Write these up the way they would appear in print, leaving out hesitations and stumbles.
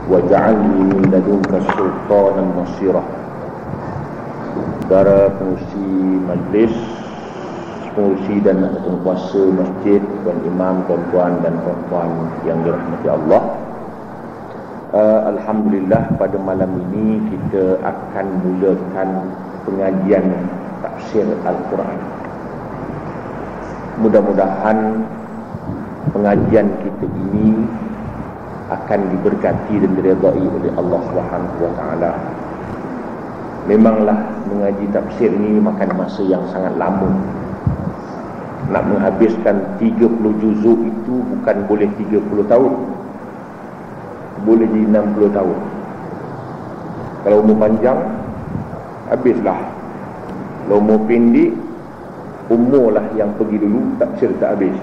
waj'alni min ladunka sultanan nasira. Saudara pengurusi majlis, pengurusi dan penguasa masjid, tuan imam, tuan-tuan dan puan-puan yang dirahmati Allah, alhamdulillah pada malam ini kita akan mulakan pengajian tafsir Al-Quran. Mudah-mudahan pengajian kita ini akan diberkati dan diredai oleh Allah Subhanahu wa taala. Memanglah mengaji tafsir ini makan masa yang sangat lama. Nak menghabiskan 30 juzuk itu bukan boleh 30 tahun. Boleh jadi 60 tahun. Kalau umur panjang, habislah. Kalau umur pendek, umurlah yang pergi dulu, tafsir tak habis.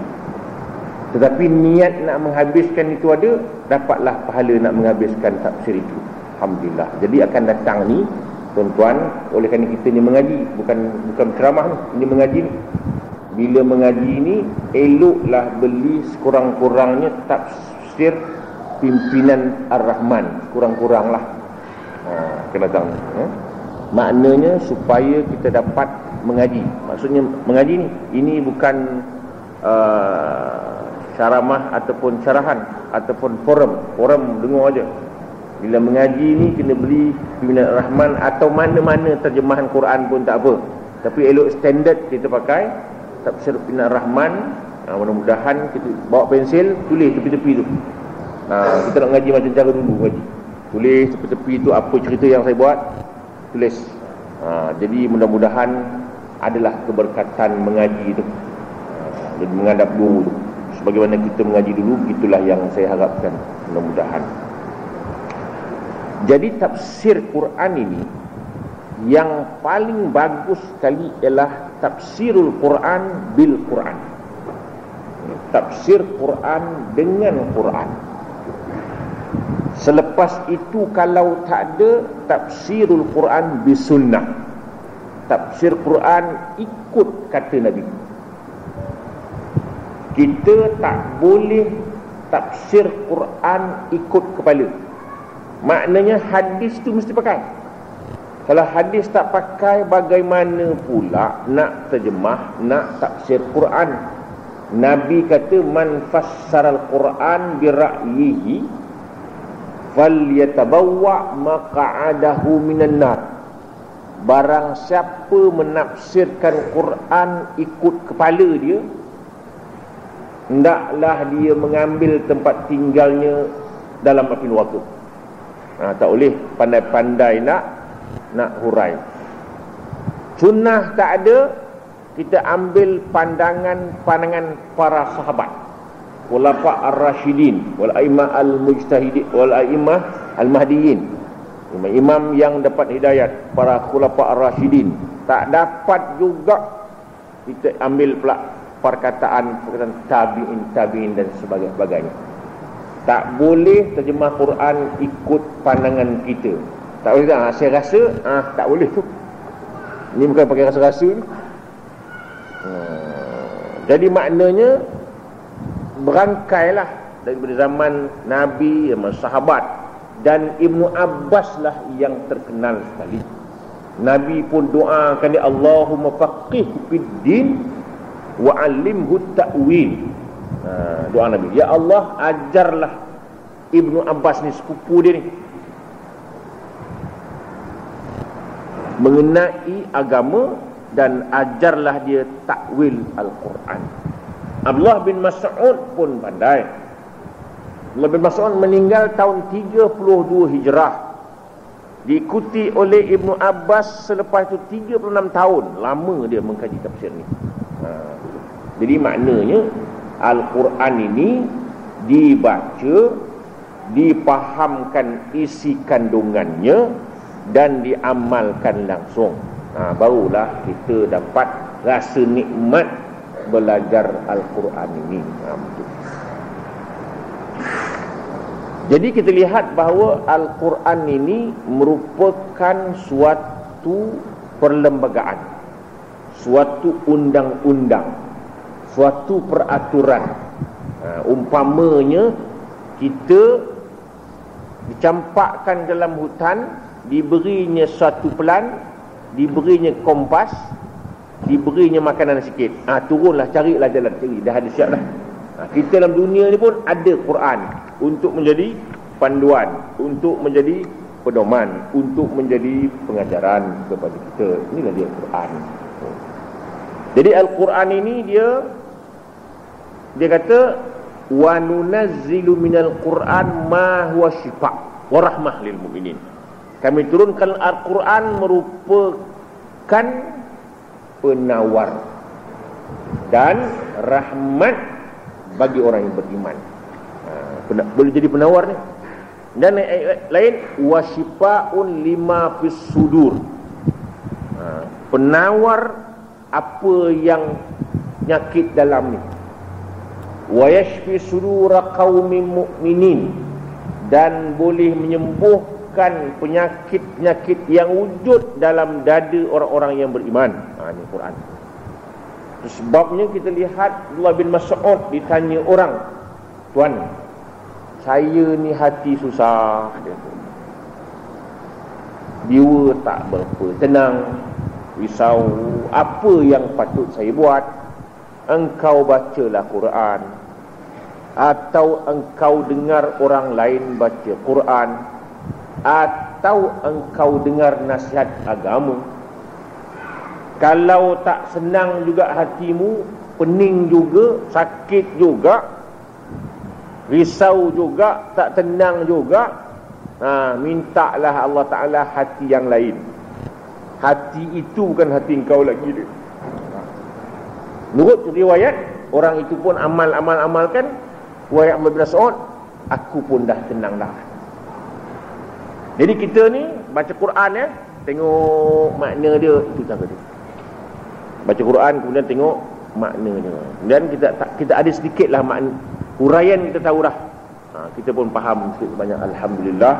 Tetapi niat nak menghabiskan itu ada, dapatlah pahala nak menghabiskan tafsir itu. Alhamdulillah. Jadi akan datang ni tuan-tuan, oleh kerana kita ni mengaji, bukan ceramah ni, mengaji ni. Bila mengaji ni, eloklah beli sekurang-kurangnya tafsir Pimpinan Ar-Rahman, kurang-kuranglah. Kena datang. Maknanya supaya kita dapat mengaji. Maksudnya mengaji ni, ini bukan ceramah ataupun syarahan ataupun forum dengar aja. Bila mengaji ni kena beli Pimpinan Ar-Rahman atau mana-mana terjemahan Quran pun tak apa. Tapi elok standard kita pakai tafsir Pimpinan Ar-Rahman. Mudah-mudahan kita bawa pensil, tulis tepi-tepi tu. Kita nak ngaji macam cara dulu ngaji. Tulis tepi-tepi tu apa cerita yang saya buat, tulis. Jadi mudah-mudahan adalah keberkatan mengaji tu. Jadi menghadap guru tu. Sebagaimana kita mengaji dulu, itulah yang saya harapkan, mudah-mudahan. Jadi tafsir Quran ini yang paling bagus sekali ialah tafsirul Quran bil Quran. Tafsir Quran dengan Quran. Selepas itu kalau tak ada, tafsirul Quran bis sunnah. Tafsir Quran ikut kata Nabi. Kita tak boleh tafsir Quran ikut kepala. Maknanya hadis tu mesti pakai. Kalau hadis tak pakai, bagaimana pula nak terjemah, nak tafsir Quran? Nabi kata, man fassaral Quran bi ra'yihi falyatabawwa maq'adahu minan nar. Barang siapa menafsirkan Quran ikut kepala dia, hendaklah dia mengambil tempat tinggalnya dalam api neraka. Tak boleh pandai-pandai nak hurai. Sunnah tak ada, kita ambil pandangan para sahabat, khulafa ar-rasyidin, wal a'immah al-mujtahidin, wal a'immah al-mahdiyyin, imam yang dapat hidayat, para khulafa ar-rasyidin. Tak dapat juga kita ambil pula perkataan tabi'in dan sebagainya. Tak boleh terjemah Quran ikut pandangan kita. Tak boleh tak? Saya rasa tak boleh tu. Ini bukan pakai rasa-rasa ni. Jadi maknanya berangkailah daripada zaman Nabi, zaman sahabat, dan Ibnu Abbas lah yang terkenal sekali. Nabi pun doakan dia, Allahumma faqih fid din wa 'allimhu ta'wil. Doa Nabi, ya Allah ajarlah Ibnu Abbas ni, sepupu dia ni, mengenai agama, dan ajarlah dia takwil Al-Quran. Abdullah bin Mas'ud pun pandai. Abdullah bin Mas'ud meninggal tahun 32 Hijrah, diikuti oleh Ibnu Abbas selepas itu 36 tahun. Lama dia mengkaji tafsir ni. Jadi maknanya Al-Quran ini dibaca, dipahamkan isi kandungannya, dan diamalkan langsung. Barulah kita dapat rasa nikmat belajar Al-Quran ini. Jadi kita lihat bahawa Al-Quran ini merupakan suatu perlembagaan, suatu undang-undang, suatu peraturan. Umpamanya kita dicampakkan dalam hutan, diberinya satu pelan, diberinya kompas, diberinya makanan sikit. Turunlah, carilah jalan, cari, dah ada siap dah. Kita dalam dunia ni pun ada Quran untuk menjadi panduan, untuk menjadi pedoman, untuk menjadi pengajaran kepada kita. Inilah dia Quran. Jadi Al-Quran ini dia kata wa nunazzilu minal Quran ma huwa syifa wa rahmah lil mu'minin. Kami turunkan Al-Quran merupakan penawar dan rahmat bagi orang yang beriman. Boleh jadi penawar ni. Dan ayat lain wa syifaa'un lima fis sudur. Penawar apa yang nyakit dalam ni. Wa yashfi sudura qaumin mu'minin, dan boleh menyembuhkan penyakit-penyakit yang wujud dalam dada orang-orang yang beriman. Ini Quran. Sebabnya kita lihat Abdullah bin Mas'ud ditanya orang, "Tuan, saya ni hati susah," jiwa tak berapa tenang, risau, apa yang patut saya buat? Engkau bacalah Quran, atau engkau dengar orang lain baca Quran, atau engkau dengar nasihat agama. Kalau tak senang juga hatimu, pening juga, sakit juga, risau juga, tak tenang juga, mintalah Allah Ta'ala hati yang lain. Hati itu bukan hati engkau lagi dia. Menurut riwayat, orang itu pun amalkan, wahai Abdullah bin Mas'ud, aku pun dah tenang dah. Jadi kita ni baca Quran ya, tengok makna dia, itu cara dia. Baca Quran kemudian tengok makna dia. Dan kita ada sedikitlah makna, huraian kita tahu dah. Kita pun faham sikit banyak, alhamdulillah.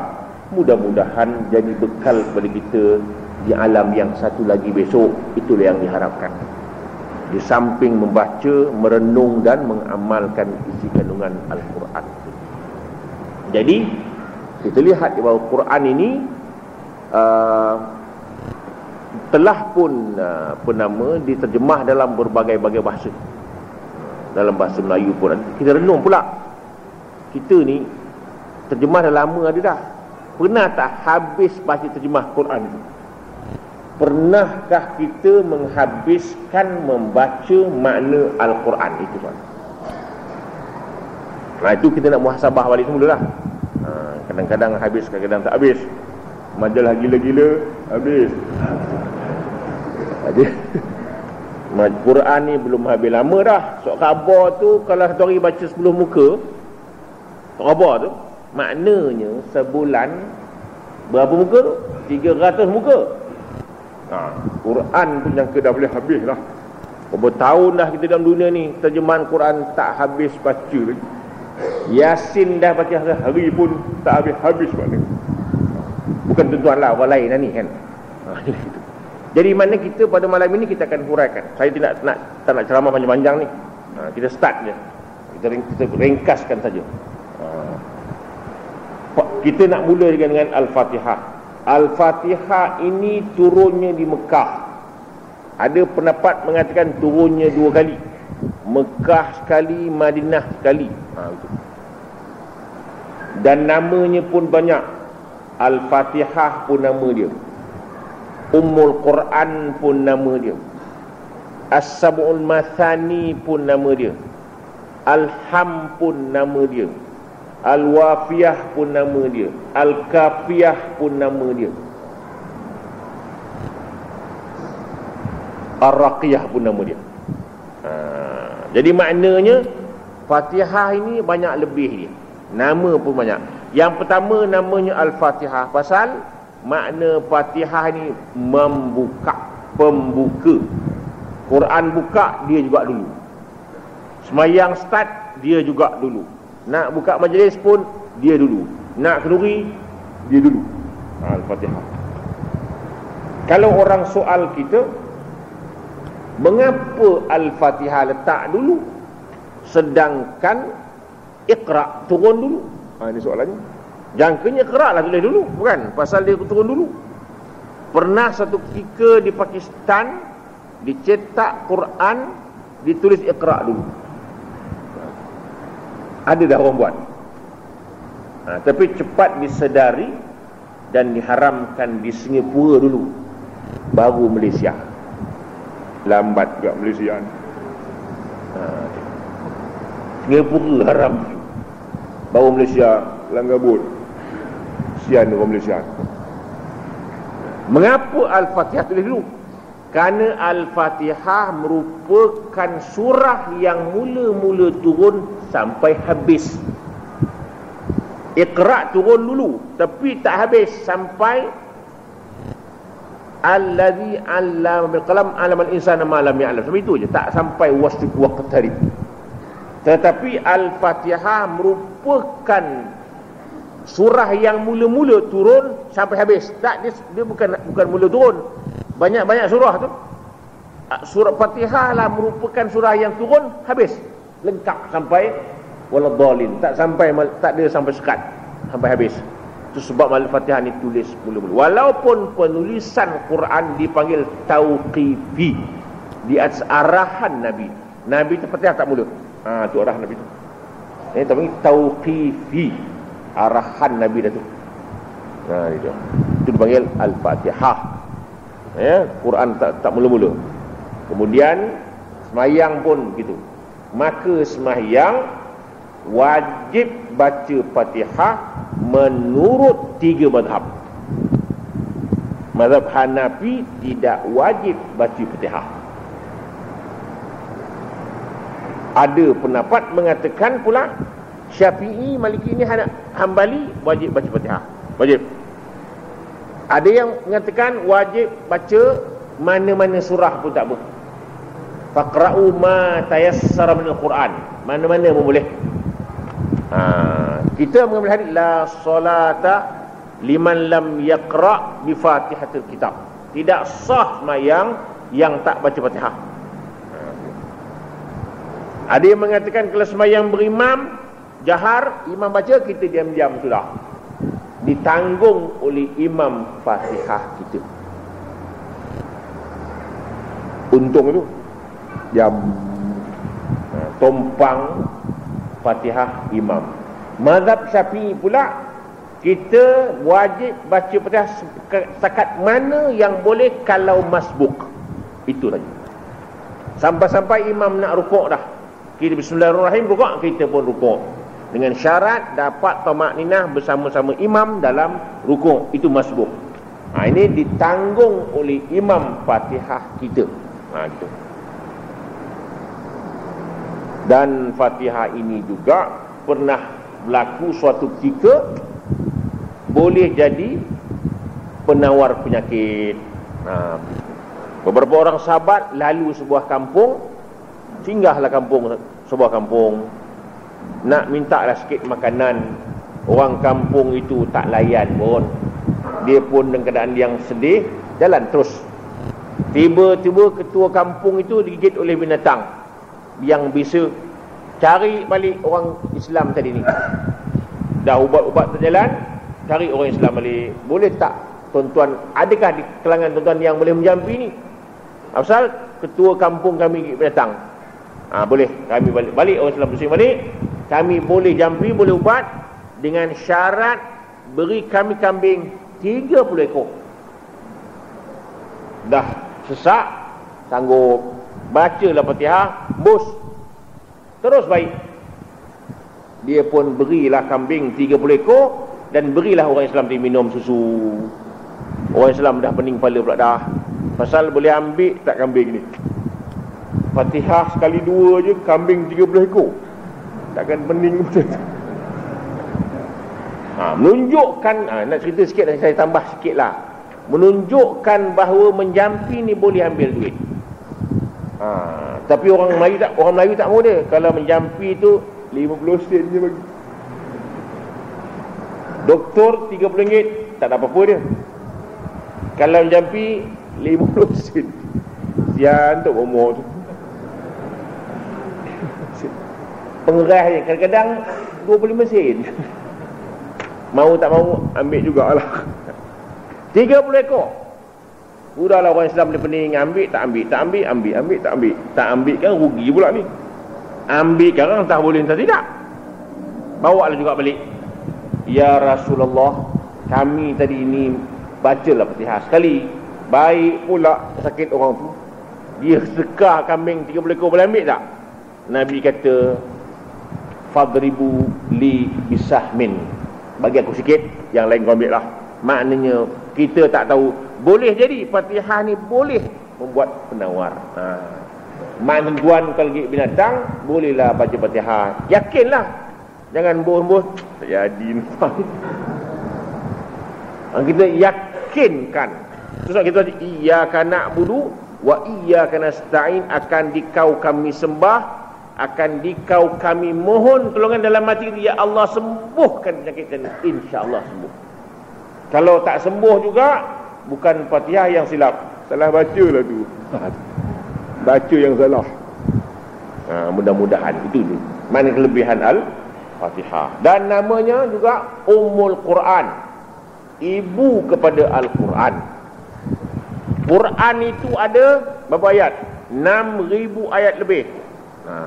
Mudah-mudahan jadi bekal kepada kita di alam yang satu lagi besok. Itulah yang diharapkan. Di samping membaca, merenung dan mengamalkan isi kandungan Al-Quran. Jadi kita lihat bahawa Quran ini telah pun diterjemah dalam berbagai-bagai bahasa. Dalam bahasa Melayu pun kita renung pula. Kita ni terjemah dah lama ada dah. Pernah tak habis baca terjemah Quran itu? Pernahkah kita menghabiskan membaca makna Al-Quran itu, tuan? Itu kita nak muhasabah balik semula lah. Kadang-kadang habis, kadang-kadang tak habis. Majalah gila-gila habis. Quran ni belum habis lama dah. Surat khabar tu kalau satu hari baca 10 muka, surat khabar tu maknanya sebulan berapa muka tu? 300 muka. Quran pun yang dah boleh habis lah. Berapa tahun dah kita dalam dunia ni, terjemahan Quran tak habis baca lagi. Yasin dah baca hari pun tak habis-habis makna. Bukan tuan-tuan lah, orang lain lah ni kan. Jadi mana kita pada malam ini kita akan huraikan. Saya tak nak ceramah panjang-panjang ni. Kita start je. Kita ringkaskan saja. Kita nak mula dengan Al-Fatihah. Al-Fatihah ini turunnya di Mekah. Ada pendapat mengatakan turunnya 2 kali. Mekah sekali, Madinah sekali. Itu. Dan namanya pun banyak. Al-Fatihah pun nama dia. Ummul Quran pun nama dia. As-Sab'ul Mathani pun nama dia. Al-Ham pun nama dia. Al-Wafiyah pun nama dia. Al-Kafiyah pun nama dia. Ar-Raqiyah pun nama dia. Jadi maknanya Fatihah ini banyak lebih dia. Nama pun banyak. Yang pertama namanya Al-Fatihah, pasal makna Fatihah ni membuka, pembuka. Quran buka, dia juga dulu. Semayang start, dia juga dulu. Nak buka majlis pun, dia dulu. Nak kenduri, dia dulu. Al-Fatihah. Kalau orang soal kita, mengapa Al-Fatihah letak dulu, sedangkan Iqra turun dulu? Ini soalannya. Jangkanya keraklah tulis dulu, bukan? Pasal dia turun dulu. Pernah satu ketika di Pakistan dicetak Quran, ditulis Iqra dulu. Ada dah orang buat. Tapi cepat disedari dan diharamkan di Singapura dulu, baru Malaysia. Lambat juga Malaysia. Singapura haram, baru Malaysia langgabut. Sian orang Malaysia. Mengapa Al-Fatihah tulis dulu? Kerana Al-Fatihah merupakan surah yang mula-mula turun sampai habis. Iqra turun dulu, tapi tak habis sampai Allazi 'allama bil qalam 'allama al-insana ma lam ya'lam. Sampai itu je, tak sampai waqtarib. Tetapi Al-Fatihah merupakan surah yang mula-mula turun sampai habis. Tak, dia bukan mula turun. Banyak-banyak surah tu. Surah Fatihah lah merupakan surah yang turun habis, lengkap sampai waladhdallin. Tak ada sampai sekat, sampai habis. Itu sebab Al-Fatihah ni tulis mula-mula. Walaupun penulisan Quran dipanggil tauqifi, di atas arahan Nabi. Nabi tu Fatihah tak mula. Tu arahan Nabi tu. Ini tapi tauqifi, arahan Nabi dah tu. Itu dipanggil Al-Fatihah. Quran tak mula-mula. Kemudian semayang pun gitu. Maka semayang wajib baca Fatihah menurut 3 mazhab. Mazhab Hanafi tidak wajib baca Fatihah. Ada pendapat mengatakan pula Syafi'i, Maliki ni Hambali wajib baca Fatihah. Wajib. Ada yang mengatakan wajib baca mana-mana surah pun tak boleh. Faqra'u ma tayassara minal Quran. Mana-mana pun boleh. Kita mengambil hadis la solata liman lam yaqra' bi Fatihatil Kitab. Tidak sah sembahyang yang tak baca Fatihah. Ada yang mengatakan kalau sembahyang berimam jahar, imam baca, kita diam-diam sudah. Ditanggung oleh imam Fatihah kita. Untung itu jam tompang Fatihah imam. Mazhab Syafi'i pula, kita wajib baca Fatihah setakat mana yang boleh kalau masbuk. Itu saja. Sampai-sampai imam nak rukuk dah, kita bismillahirrahmanirrahim rukuk, kita pun rukuk. Dengan syarat dapat tamakninah bersama-sama imam dalam rukuk. Itu masbuk. Ini ditanggung oleh imam Fatihah kita. Gitu. Dan Fatihah ini juga pernah berlaku suatu ketika boleh jadi penawar penyakit. Beberapa orang sahabat lalu sebuah kampung, singgahlah sebuah kampung, nak mintalah sikit makanan. Orang kampung itu tak layan pun. Dia pun dengan keadaan yang sedih, jalan terus. Tiba-tiba ketua kampung itu digigit oleh binatang yang bisa. Cari balik orang Islam tadi ni. Dah ubat-ubat terjalan, cari orang Islam balik. Boleh tak tuan-tuan, adakah di kalangan tuan-tuan yang boleh menjampi ni? Asal ketua kampung kami gigit binatang. Boleh, kami balik orang Islam pusing balik. Kami boleh jampi, boleh ubat, dengan syarat beri kami kambing 30 ekor. Dah sesak, sanggup bacalah Fatihah, bos, terus baik. Dia pun berilah kambing 30 ekor dan berilah orang Islam dia minum susu. Orang Islam dah pening kepala pula dah. Pasal boleh ambil tak kambing ni? Fatihah sekali dua je, kambing 30 ekor. Takkan pening betul. Menunjukkan, nak cerita sikit dan saya tambah sikit lah. Menunjukkan bahawa menjampi ni boleh ambil duit. Tapi orang Melayu tak mau dia. Kalau menjampi tu 50 sen je bagi. Doktor RM30, tak ada apa-apa dia. Kalau menjampi 50 sen. Sian untuk umur tu. Pengerah dia kadang-kadang 25 sen. Mau tak mau ambil jugalah. 30 ekor. Udahlah orang Islam dia pening, ambil tak ambil, tak ambil, ambil tak ambil. Tak ambil kan rugi pula ni. Ambil kan entah boleh entah tidak. Bawa lah juga balik. Ya Rasulullah, kami tadi ini bacalah Fatihah sekali. Baik pula sakit orang tu. Dia sekar kambing 30 ekor, boleh ambil tak? Nabi kata, fadribu li bisahmin. Bagi aku sikit, yang lain kau ambil lah. Maknanya kita tak tahu. Boleh jadi Fatihah ni boleh membuat penawar. Maknanya tuan kalau gigit binatang, bolehlah baca Fatihah. Yakinlah. Jangan bohong-bohong. Tak jadi. Kita yakinkan. Sebab kita iyyaka na'budu wa iyyaka nasta'in, akan dikau kami sembah, akan dikau kami mohon tolongan dalam hati kita. Ya Allah, sembuhkan penyakit dan insya-Allah sembuh. Kalau tak sembuh juga, bukan Fatihah yang silap, salah baca lah tu. Baca yang salah. Mudah-mudahan itu tu mana kelebihan Al-Fatihah. Dan namanya juga Ummul Quran, ibu kepada Al-Quran. Quran itu ada berapa ayat? 6,000 ayat lebih.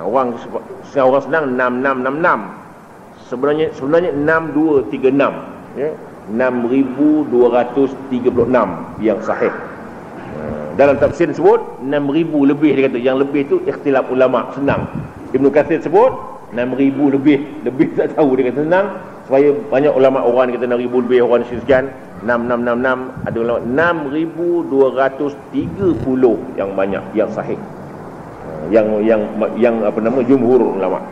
Orang senang 6666. Sebenarnya 6236, ya. 6,236 yang sahih. Dalam tafsir sebut 6,000 lebih, dia kata. Yang lebih tu ikhtilaf ulama, senang. Ibn Kathir sebut 6,000 lebih tak tahu, dia kata senang. Supaya banyak ulama, orang kata 6,000 lebih, orang sekian 6666, ada ulama 6,230 yang banyak yang sahih. Yang apa nama, jumhur ulama.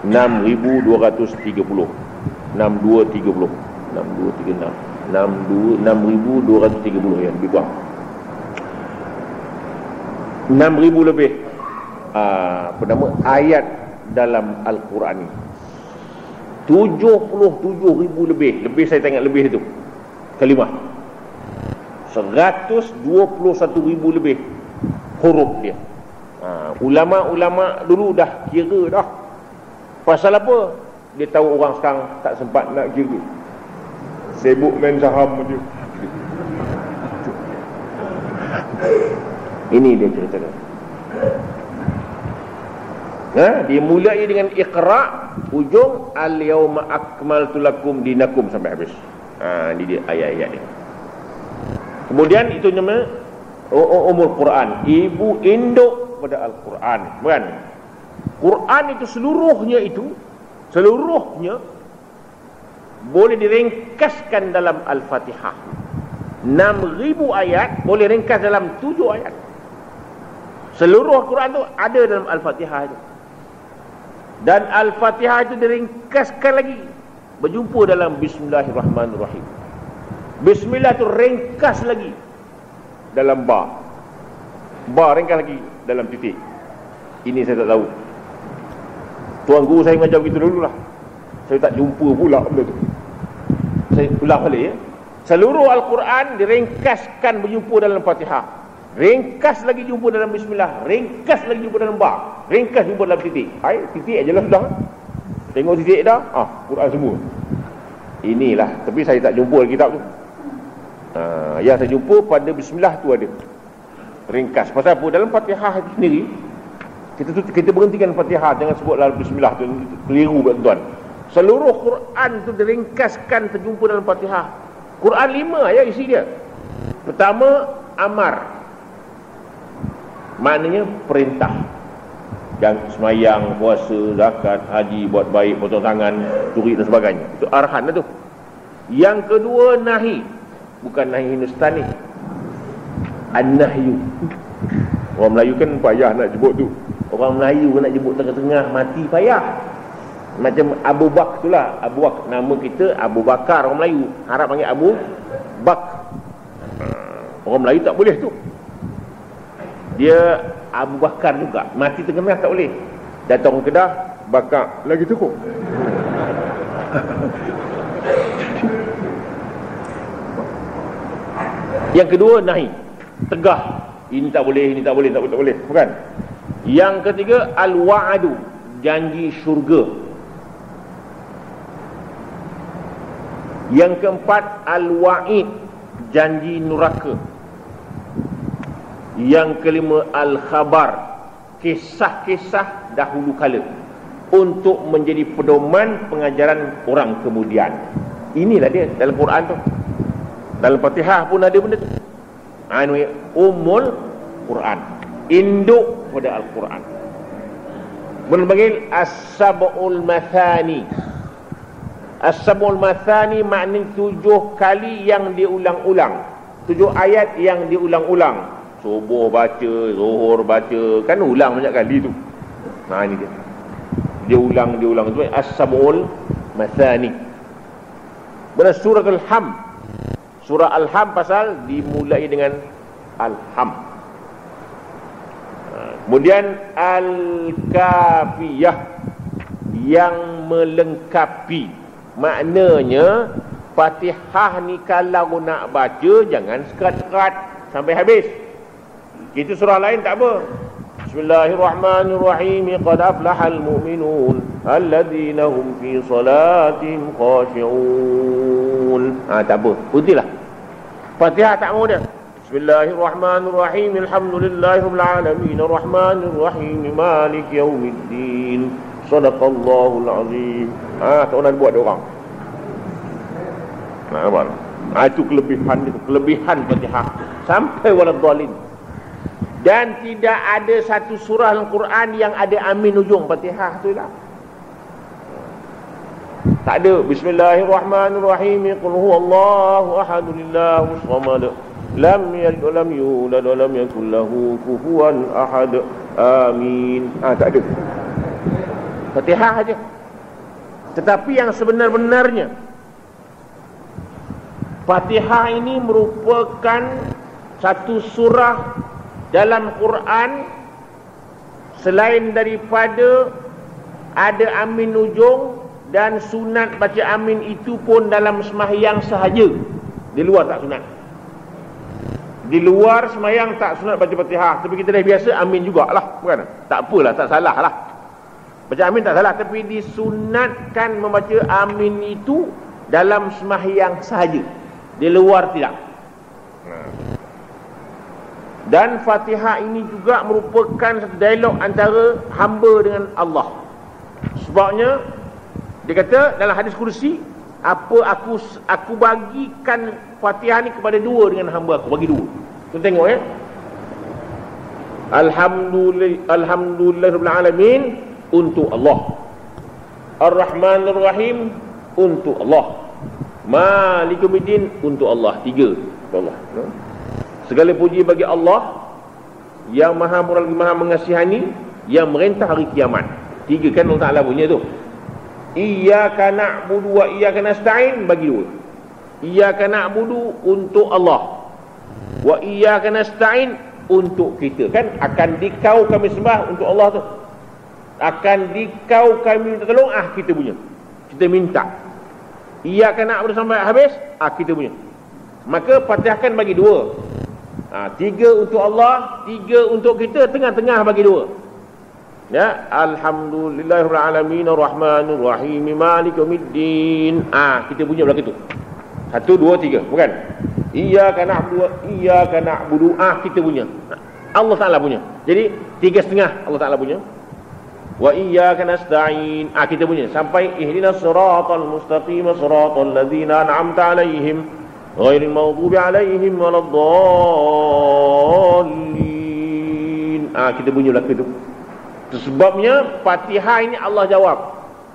6,230 6230 6236 6,230 ya, lebih kurang 6,000 lebih apa nama ayat dalam Al-Quran ni. 77,000 lebih saya tengok lebih itu kalimah. 121,000 lebih huruf dia. Ulama-ulama dulu dah kira dah. Pasal apa? Dia tahu orang sekarang tak sempat nak kira, sibuk main saham je. Ini dia cerita dia. Dia mulai dengan Iqra, ujung al-yauma akmaltu lakum dinakum sampai habis. Ini dia ayat-ayat dia. Kemudian itu nama Ummul Quran, ibu induk pada Al-Quran, bukan? Quran itu seluruhnya boleh diringkaskan dalam Al-Fatihah. 6,000 ayat boleh ringkas dalam 7 ayat. Seluruh Quran itu ada dalam Al-Fatihah itu. Dan Al-Fatihah itu diringkaskan lagi, berjumpa dalam Bismillahirrahmanirrahim. Bismillah itu ringkas lagi dalam ba ringkas lagi dalam titik. Ini saya tak tahu. Tuan guru saya mengajar begitu dulu lah. Saya tak jumpa pula benda tu. Saya ulang balik ya. Seluruh Al-Quran diringkaskan berjumpa dalam Fatihah. Ringkas lagi jumpa dalam Bismillah. Ringkas lagi jumpa dalam ba. Ringkas jumpa dalam titik. Titik aja lah sudah. Tengok titik dah, Quran semua. Inilah. Tapi saya tak jumpa kitab tu. Yang saya jumpa pada Bismillah tu ada ringkas. Pasal apa? Dalam Fatihah itu sendiri, kita berhentikan Fatihah, jangan sebut lalu Bismillah tu, keliru tuan. Seluruh Quran tu diringkaskan terjumpa dalam Fatihah. Quran 5 ayat isi dia. Pertama, amar, maknanya perintah. Yang semayang, puasa, zakat, haji, buat baik, potong tangan, curi dan sebagainya. Itu arahan lah tu. Yang kedua, nahi. Bukan nahi Hindustani, an-nahyu. Orang Melayu kan payah nak jemput tu. Orang Melayu nak jemput tengah-tengah mati payah. Macam Abu Bakar tu lah. Abu Bakar, nama kita Abu Bakar, orang Melayu harap panggil Abu Bakar. Orang Melayu tak boleh tu. Dia Abu Bakar juga, mati tengah-tengah tak boleh. Datang Kedah, bakar lagi tu kok. Yang kedua, nahi, tegah. Ini tak boleh, ini tak boleh, tak boleh, bukan? Yang ketiga, al-wa'adu, janji syurga. Yang keempat, al-wa'id, janji neraka. Yang kelima, al-khabar, kisah-kisah dahulu kala, untuk menjadi pedoman pengajaran orang kemudian. Inilah dia dalam Quran tu. Dalam Fatihah pun ada benda tu. Ini Ummul Quran, induk pada Al-Quran. Berbagai as-sab'ul mathani. As-sab'ul mathani maknanya 7 kali yang diulang-ulang, 7 ayat yang diulang-ulang. Subuh baca, zuhur baca, kan ulang banyak kali tu. Ini dia. Dia ulang tu as-sab'ul mathani. Pada surah Al-Ham. Surah Al-Ham pasal dimulai dengan Al-Ham. Kemudian Al-Kafiyah, yang melengkapi. Maknanya Fatihah ni kalau nak baca jangan sekat-sekat sampai habis. Itu surah lain tak apa. Bismillahirrahmanirrahim. Qad aflahal mu'minun alladzina hum fi salatihim khashi'un. Tak apa, putihlah. Fatihah tak mau dia. Bismillahirrahmanirrahim. Alhamdulillahirabbil alamin arrahmanirrahim maliki yaumiddin. Sadaqallahul azim. Tak nak buat dia orang. Nampak? Itu kelebihan Fatihah sampai waladhdallin. Dan tidak ada satu surah Al-Quran yang ada amin ujung. Fatihah tu lah. Tak ada. Bismillahirrahmanirrahim. Qul huwallahu ahad, Allahus samad, lam yalid wa lam yulad wa lam yakul lahu kufuwan ahad. Amin. Tak ada. Fatihah aja. Tetapi yang sebenar-benarnya, Fatihah ini merupakan satu surah dalam Quran, selain daripada ada amin ujung dan sunat baca amin itu pun dalam sembahyang sahaja. Di luar tak sunat. Di luar sembahyang tak sunat baca Fatihah. Tapi kita dah biasa amin jugalah, bukan? Tak apalah, tak salah lah. Baca amin tak salah, tapi disunatkan membaca amin itu dalam sembahyang sahaja. Di luar tidak. Dan Fatihah ini juga merupakan satu dialog antara hamba dengan Allah. Sebabnya dia kata dalam hadis kursi, aku bagikan Fatihah ni kepada dua dengan hamba aku, bagi dua. Kita tengok ya. Alhamdulillahirabbil alamin, untuk Allah. Ar-Rahmanir Rahim, untuk Allah. Malikumiddin, untuk Allah. 3 untuk Allah. Segala puji bagi Allah yang maha murah lagi maha mengasihani, yang merintah hari kiamat. 3 kan Allah Ta'ala punya tu. Iyyaka na'budu wa iyyaka nasta'in, bagi 2. Iyyaka na'budu, untuk Allah. Wa iyyaka nasta'in, untuk kita. Kan akan dikau kami sembah, untuk Allah tu. Akan dikau kami minta tolong, kita punya. Kita minta. Iyyaka na'budu sampai habis, kita punya. Maka Fatihahkan bagi 2. 3 untuk Allah, 3 untuk kita, tengah-tengah bagi 2. Ya, alhamdulillahirabbil alamin arrahmanir rahim maliki yaumiddin. Kita punya belakang itu. 1 2 3, bukan? Iyyaka na'budu, kita punya. Allah Taala punya. Jadi 3,5 Allah Taala punya. Wa iyyaka nasta'in, kita punya. Sampai ihdinas siratal mustaqim siratal ladzina an'amta 'alaihim ghairil maghdubi 'alaihim waladdallin. Kita punya belakang itu. Sebabnya Fatihah ini Allah jawab,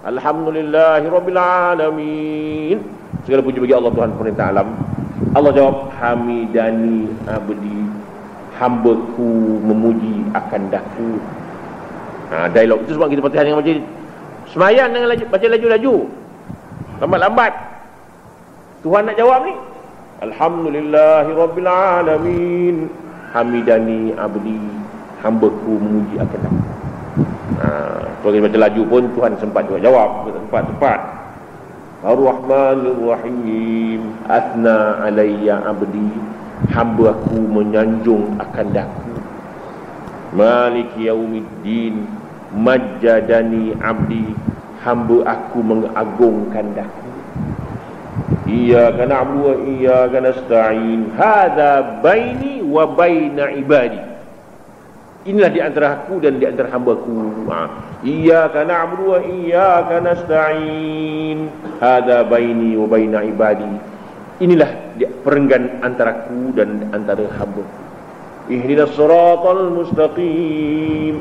alhamdulillahirabbil alamin, segala puji bagi Allah Tuhan pemerintah alam. Allah jawab, hamidani abdi, hambaku memuji akan daku. Dialog itu sebab kita Fatihah dengan baca semayang, dengan baca laju-laju, lambat-lambat. Tuhan nak jawab ni, alhamdulillahirabbil alamin, hamidani abdi, hambaku memuji akan daku. Kalau kita baca laju pun Tuhan sempat juga jawab, tepat. Ar-Rahmanir Rahim, athna alayya abdi, hamba aku menyanjung akan daku. Maliki yaumiddin, majjadani abdi, hamba aku mengagungkan daku. Iyyaka na'budu wa iyyaka nasta'in. Hadza baini wa baina ibadi. Inilah di antara aku dan di antara hamba-Ku. Iyyaka na'budu wa iyyaka nasta'in. Hadza baini wa baina ibadi. Inilah perenggan antara aku dan antara hamba-Ku. Ihdinas siratal mustaqim.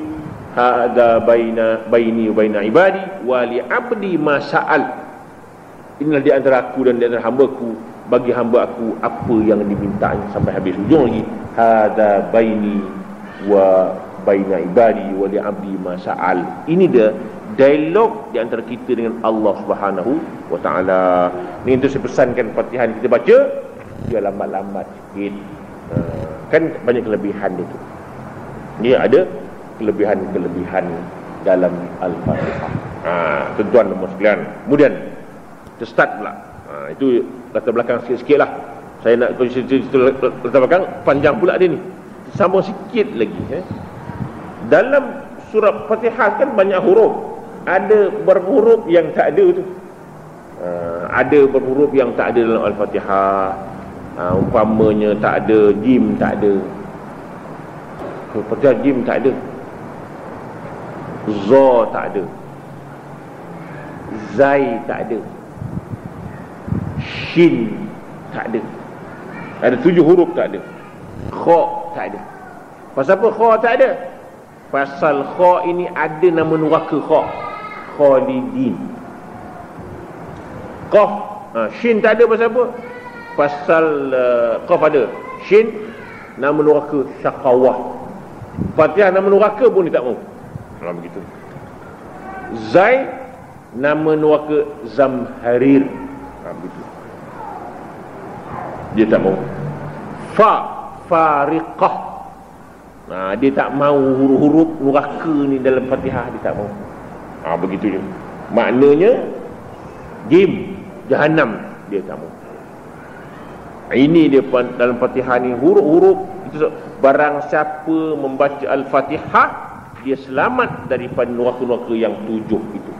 Hadza baini wa baina ibadi wa li 'abdi ma sa'al. Inilah di antara aku dan di antara hamba-Ku, bagi hamba aku apa yang dimintanya, sampai habis ujung lagi. Hadza baini wa baina ibadi wa li 'abdi ma sa'al. Ini dia dialog di antara kita dengan Allah Subhanahu wa taala. Ini itu saya pesankan Fatihah kita baca, dia lambat-lambat sikit. Kan banyak kelebihan itu. Dia ada kelebihan-kelebihan dalam Al-Fatihah. Tuan-tuan dan sekalian. Kemudian kita start pula. Itu latar belakang sikit-sikit lah. Saya nak cerita latar belakang panjang pula dia ni. Sambung sikit lagi. Dalam surah Fatihah kan banyak huruf. Ada beberapa huruf yang tak ada tu. Ada beberapa huruf yang tak ada dalam Al-Fatihah. Umpamanya tak ada jim, tak ada. Fatihah jim tak ada. Za tak ada. Zai tak ada. Shin tak ada. Ada 7 huruf tak ada. Kha tak ada. Pasal apa kha tak ada? Pasal kha ini ada nama neraka kha. Khalidin. Qaf, shin tak ada pasal apa? Pasal qaf ada. Shin nama neraka syaqawah. Fatihah nama neraka pun dia tak mau. Kalau begitu. Zai nama neraka zamharir. Begitu. Dia tak mau. Fariqah. Dia tak mau huruf-huruf neraka ni dalam Fatihah, dia tak mau. Begitu je. Maknanya jim, Jahannam, dia tak mau. Ini dia dalam Fatihah ni huruf-huruf itu. Barang siapa membaca Al-Fatihah, dia selamat daripada neraka-neraka yang 7 itu.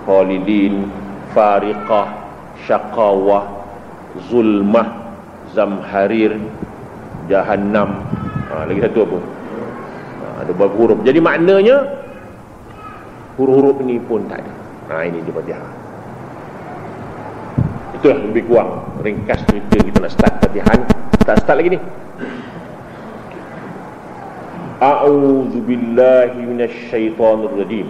Khalidin, Fariqah, Syaqawah, Zulmah, Zamharir, Jahannam. Lagi satu apa? Ada beberapa huruf. Jadi maknanya huruf-huruf ini pun tak ada. Ini di Fatihah. Itulah lebih kurang ringkas cerita kita nak start Fatihah. Start lagi ni. A'udzubillahi minasyaitonir rajim.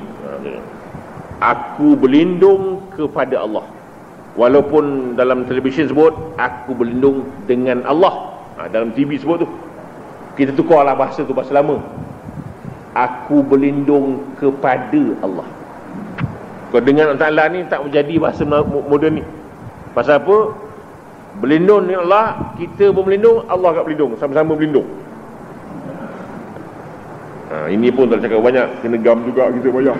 Aku berlindung kepada Allah. Walaupun dalam televisyen sebut aku berlindung dengan Allah. Dalam TV sebut tu. Kita tukarlah bahasa tu, bahasa lama. Aku berlindung kepada Allah. Kau dengan Allah Ta'ala ni tak menjadi bahasa moden ni. Pasal apa? Berlindung dengan Allah, kita pun berlindung, Allah kat berlindung, sama-sama berlindung. Ini pun tak cakap banyak, kena gam juga kita banyak.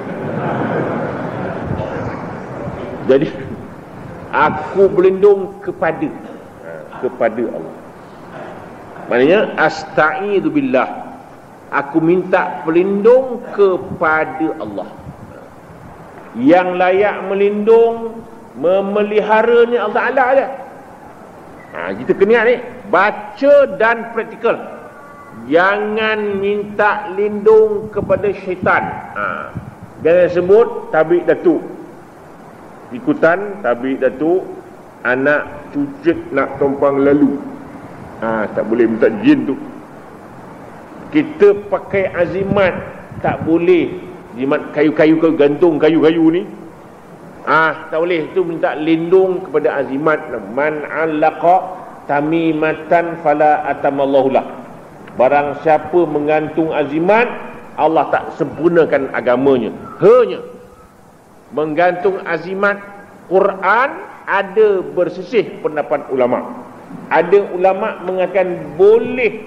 Jadi aku berlindung kepada Allah. Maknanya asta'idu billah, aku minta pelindung kepada Allah. Yang layak melindung, memeliharanya Allah Ta'ala aja. Kita kena ni baca dan praktikal. Jangan minta lindung kepada syaitan. Jangan sebut tabik datuk, ikutan tabik datuk, anak cucuk nak tumpang lalu. Tak boleh minta jin tu. Kita pakai azimat, tak boleh. Azimat kayu-kayu, gantung kayu-kayu ni, tak boleh. Itu minta lindung kepada azimat. Man alaqa tamimatan fala atamallahu lah. Barang siapa menggantung azimat, Allah tak sempurnakan agamanya. Hanya menggantung azimat Quran, ada bersisih pendapat ulama. Ada ulama mengatakan boleh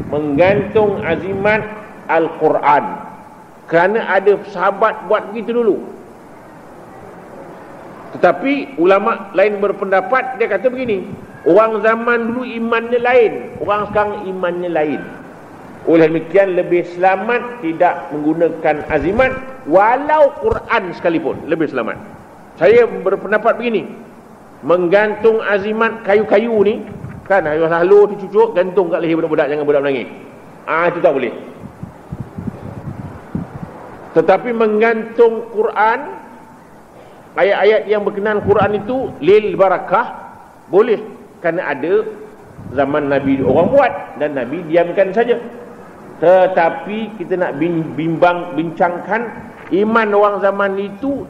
menggantung azimat Al-Quran, kerana ada sahabat buat begitu dulu. Tetapi ulama lain berpendapat, dia kata begini, orang zaman dulu imannya lain, orang sekarang imannya lain. Oleh demikian lebih selamat tidak menggunakan azimat, walau Quran sekalipun lebih selamat. Saya berpendapat begini, Menggantung azimat kayu-kayu ni, kan ayo selalu dicucuk gantung kat leher budak-budak, jangan budak menangis. Itu tak boleh. Tetapi menggantung Quran, ayat-ayat yang berkenaan Quran itu lil barakah, boleh. Kerana ada zaman Nabi orang buat dan Nabi diamkan saja. Tetapi kita nak bincangkan iman orang zaman itu,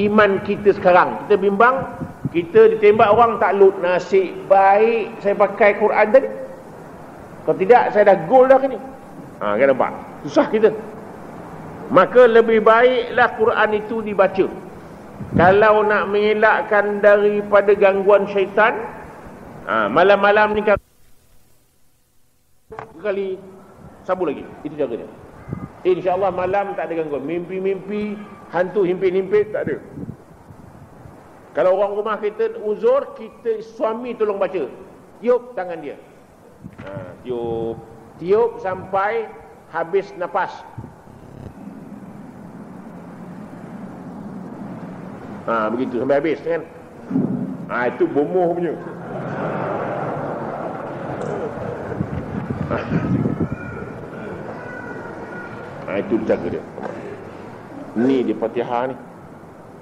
iman kita sekarang. Kita bimbang, kita ditembak orang takluk, nasib baik saya pakai Quran tadi. Kalau tidak saya dah gol dah ni. Kan nampak? Susah kita. Maka lebih baiklah Quran itu dibaca. Kalau nak mengelakkan daripada gangguan syaitan, malam-malam ni kali sabu lagi. Itu caranya. InsyaAllah malam tak ada gangguan. Mimpi-mimpi, hantu himpit-himpit tak ada. Kalau orang rumah kita uzur, kita suami tolong baca. Tiup tangan dia. Tiup sampai habis nafas. Begitu sampai habis kan. Itu bomoh punya. Itu jaga dia. Ni di Fatihah ni.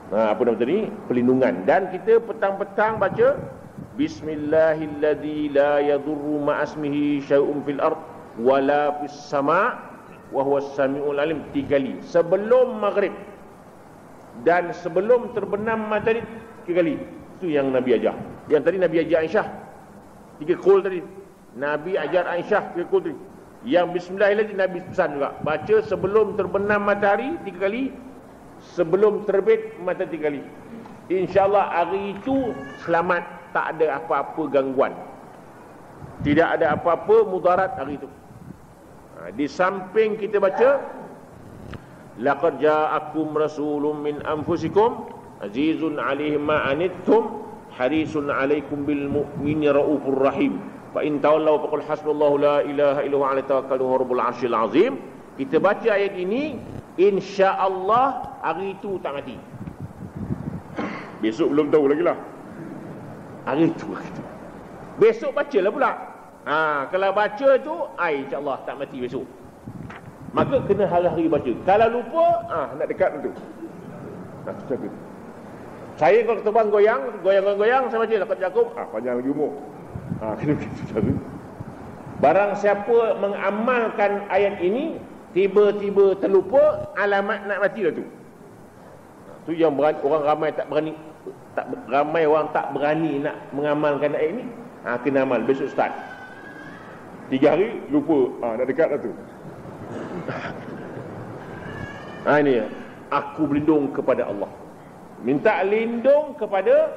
Apa nama tadi? Perlindungan. Dan kita petang-petang baca Bismillahilladzi la yadurru ma'asmihi syai'un fil ard wala fis sama' wa huwas samiul alim 3 kali sebelum maghrib dan sebelum terbenam matahari 3 kali. Itu yang Nabi ajar. Yang tadi Nabi ajar Aisyah 3 kul tadi. Nabi ajar Aisyah 3 kul tadi. Yang Bismillahirrahmanirrahim Nabi pesan juga, baca sebelum terbenam matahari 3 kali, sebelum terbit matahari 3 kali. InsyaAllah hari itu selamat, tak ada apa-apa gangguan, tidak ada apa-apa mudarat hari itu. Di samping kita baca laqad ja'akum rasulun min anfusikum azizun 'alaihi ma anittum harisun 'alaikum bil mu'minina raufur rahim fa in tawallaw faqul hasbunallahu la ilaha illa huwa 'alaihi tawakkaltu rabbul 'arsyil 'azim. Kita baca ayat ini, insya-Allah hari itu tak mati. Besok belum tahu lagi lah. Hari itu. Besok bacalah pula. Kalau baca tu, insya-Allah tak mati besok. Maka kena hari-hari baca. Kalau lupa, nak dekat tu. Jaga. Saya kalau terbang goyang, saya baca laqad ja'akum, panjang lagi umur. Kena begitu cara. Barang siapa mengamalkan ayat ini, tiba-tiba terlupa, alamat nak mati dah tu. Tu yang orang ramai tak berani, ramai orang tak berani nak mengamalkan ayat ini. Kena amal besok start. 3 hari lupa, nak dekat dah tu. Ini aku berlindung kepada Allah. Minta lindung kepada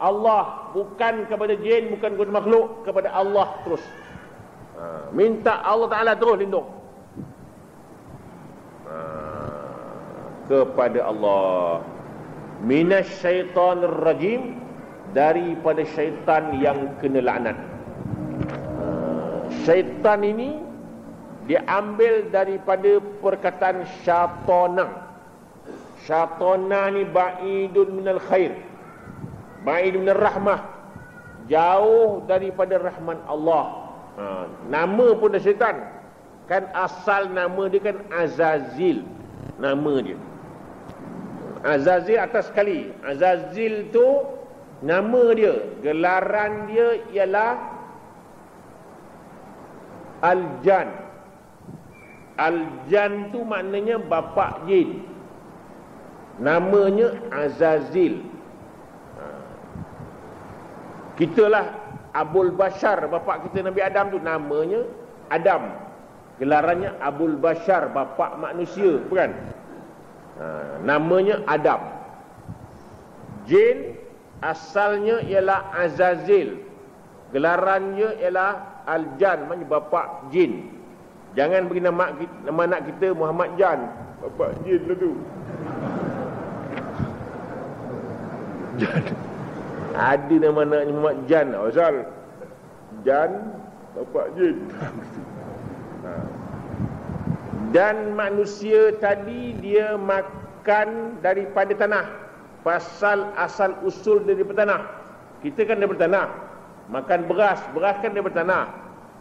Allah, bukan kepada jin, bukan kepada makhluk, kepada Allah terus. Minta Allah Ta'ala terus lindung kepada Allah. Minasyaitanir rajim, daripada syaitan yang kena laknat. Syaitan ini diambil daripada perkataan syaitanah. Syaitanah ni ba'idun minal khair, ba'idun minal rahmah, jauh daripada rahman Allah. Nama pun dah syaitan. Kan asal nama dia kan Azazil. Nama dia Azazil atas sekali. Azazil tu nama dia, gelaran dia ialah Al-Jan. Al-Jan tu maknanya bapa jin. Namanya Azazil. Kitalah Abul Bashar, bapa kita Nabi Adam tu namanya Adam. Gelarannya Abul Bashar, bapa manusia, bukan? Namanya Adam. Jin asalnya ialah Azazil. Gelarannya ialah Al-Jan, maknanya bapa jin. Jangan bagi nama anak kita Muhammad Jan, bapa jin lah tu. Jan. Ada nama anaknya Muhammad Jan, asal Jan bapa jin. Dan manusia tadi dia makan daripada tanah. Pasal asal usul daripada tanah. Kita kan daripada tanah. Makan beras kan daripada tanah.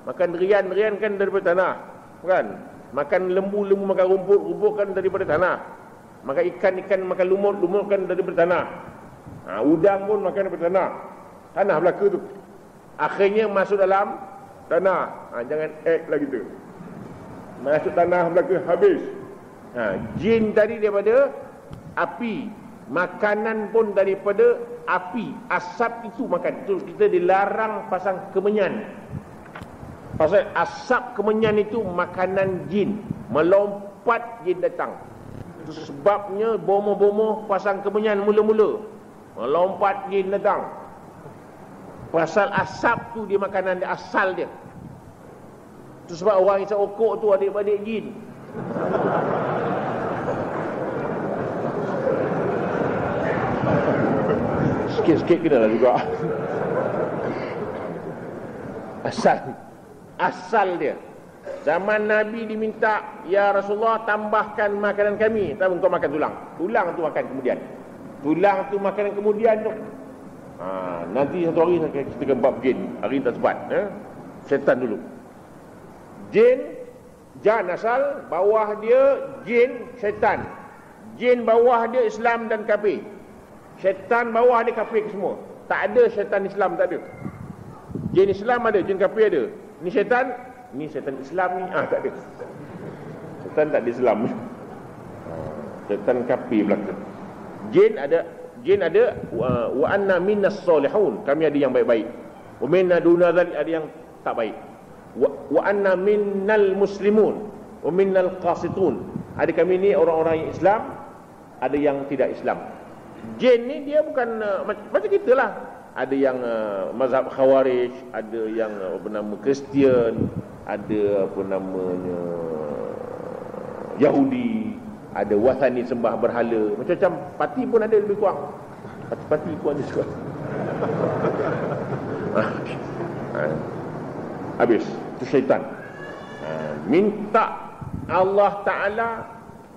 Makan rian kan daripada tanah, kan? Makan lembu makan rumput kan daripada tanah. Makan ikan makan lumut kan daripada tanah. Udang pun makan daripada tanah. Tanah belaka tu. Akhirnya masuk dalam tanah. Jangan act lah gitu. Masuk tanah belaka habis. Jin tadi daripada api. Makanan pun daripada api. Asap itu makan. Itu kita dilarang pasang kemenyan. Pasal asap kemenyan itu makanan jin. Melompat jin datang. Itu sebabnya bomoh-bomoh pasang kemenyan mula-mula. Melompat jin datang. Pasal asap tu dia makanan dia, asal dia. Itu sebab orang isap okok tu adik-adik jin. Sikit-sikit kena lah juga. Asal dia. Zaman Nabi diminta, ya Rasulullah tambahkan makanan kami. Tak, untuk makan tulang. Tulang tu makan kemudian. Tulang tu makanan kemudian tu. Nanti satu hari kita kembap jin. Hari ni tak sempat. Syaitan dulu. Jan asal, bawah dia jin, syaitan. Jin bawah dia Islam dan kafir. Syaitan bawah dia kafir semua. Tak ada syaitan Islam, tak ada. Jin Islam ada, jin kafir ada. Ni syaitan Islam ni tak ada. Syaitan tak ada Islam. Syaitan kafir belaka. Jin ada wa anna minnas solihun, kami ada yang baik-baik. Wa minna duna dzalik, ada yang tak baik. Wa anna minnal muslimun wa minnal qasitun, ada kami ni orang-orang yang Islam, ada yang tidak Islam. Jin ni dia bukan macam kita lah. Ada yang mazhab Khawarij, ada yang Kristian, ada Yahudi, ada Wathani sembah berhala. Macam-macam parti pun ada lebih kurang. Parti pun ada juga. Habis. Itu syaitan. Minta Allah Ta'ala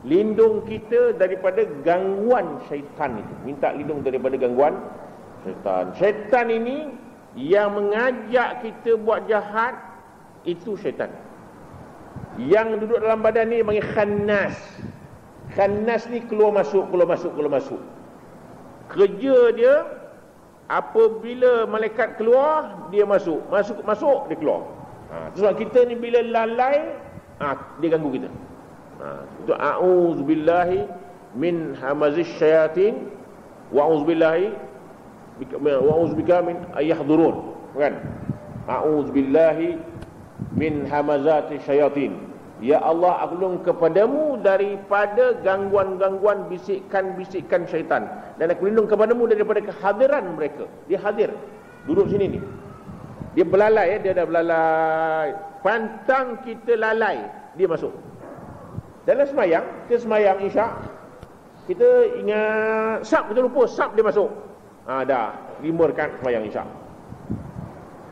lindung kita daripada gangguan syaitan itu. Minta lindung daripada gangguan syaitan. Syaitan ini yang mengajak kita buat jahat, itu syaitan. Yang duduk dalam badan ni panggil khannas. Khannas ni keluar masuk. Kerja dia, apabila malaikat keluar, dia masuk, dia keluar. Sebab kita ni bila lalai, dia ganggu kita. Itu a'udzubillahi min hamazish syayatin wa a'udzubika min ayahdurun, kan? A'udzubillahi min hamazati syayatin. Ya Allah, aku lindung kepadamu daripada gangguan-gangguan bisikan-bisikan syaitan, dan aku lindung kepadamu daripada kehadiran mereka. Dia hadir, duduk sini ni. Dia belalai, dia dah belalai. Pantang kita lalai, dia masuk. Dalam semayang, kita semayang Isyak, kita ingat sab, kita lupa sab, dia masuk. Dah 5 rakaat semayang Isyak.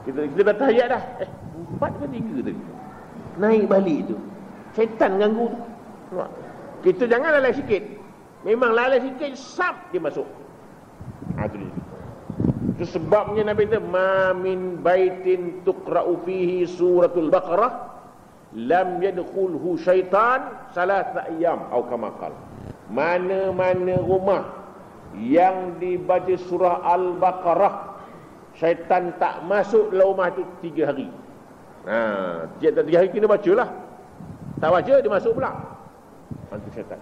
Kita dah tahiyat dah. 4 ke 3 tadi. Naik balik tu. Syaitan ganggu tu. Kita jangan lalai sikit. Memang lalai sikit, sab, dia masuk. Itu dia. Itu sebabnya Nabi kata, ma min baitin tuqra'u fihi suratul Baqarah lam yadkhulhu syaitan salasa ayyam atau kama qala. Mana-mana rumah yang dibaca surah Al-Baqarah, syaitan tak masuk dalam rumah tu 3 hari. 3 hari kena bacalah. Tak baca, dia masuk pula. Itu syaitan.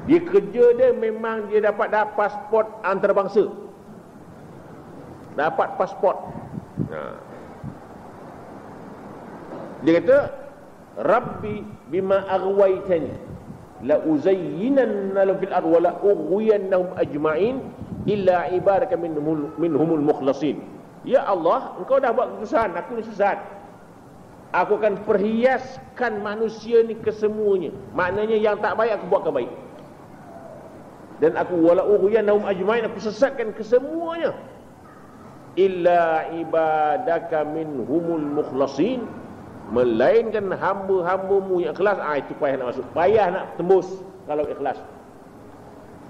Dia kerja dia memang dia dapat pasport antarabangsa. Dapat pasport. Dia kata, Rabbi bima aghwaytani la uzayyinanna lahum fil ardi wa la ughwiyannahum ajma'in illa ibadaka minhumul mukhlasin. Ya Allah, engkau dah buat keputusan, aku ni sesat. Aku akan perhiaskan manusia ni kesemuanya. Maknanya yang tak baik aku buatkan baik. Dan aku wala ughwiyannahum ajma'in, aku sesatkan kesemuanya. Illa ibadaka minhumul mukhlasin, melainkan hamba-hambamu yang ikhlas. Itu payah nak masuk, payah nak tembus kalau ikhlas.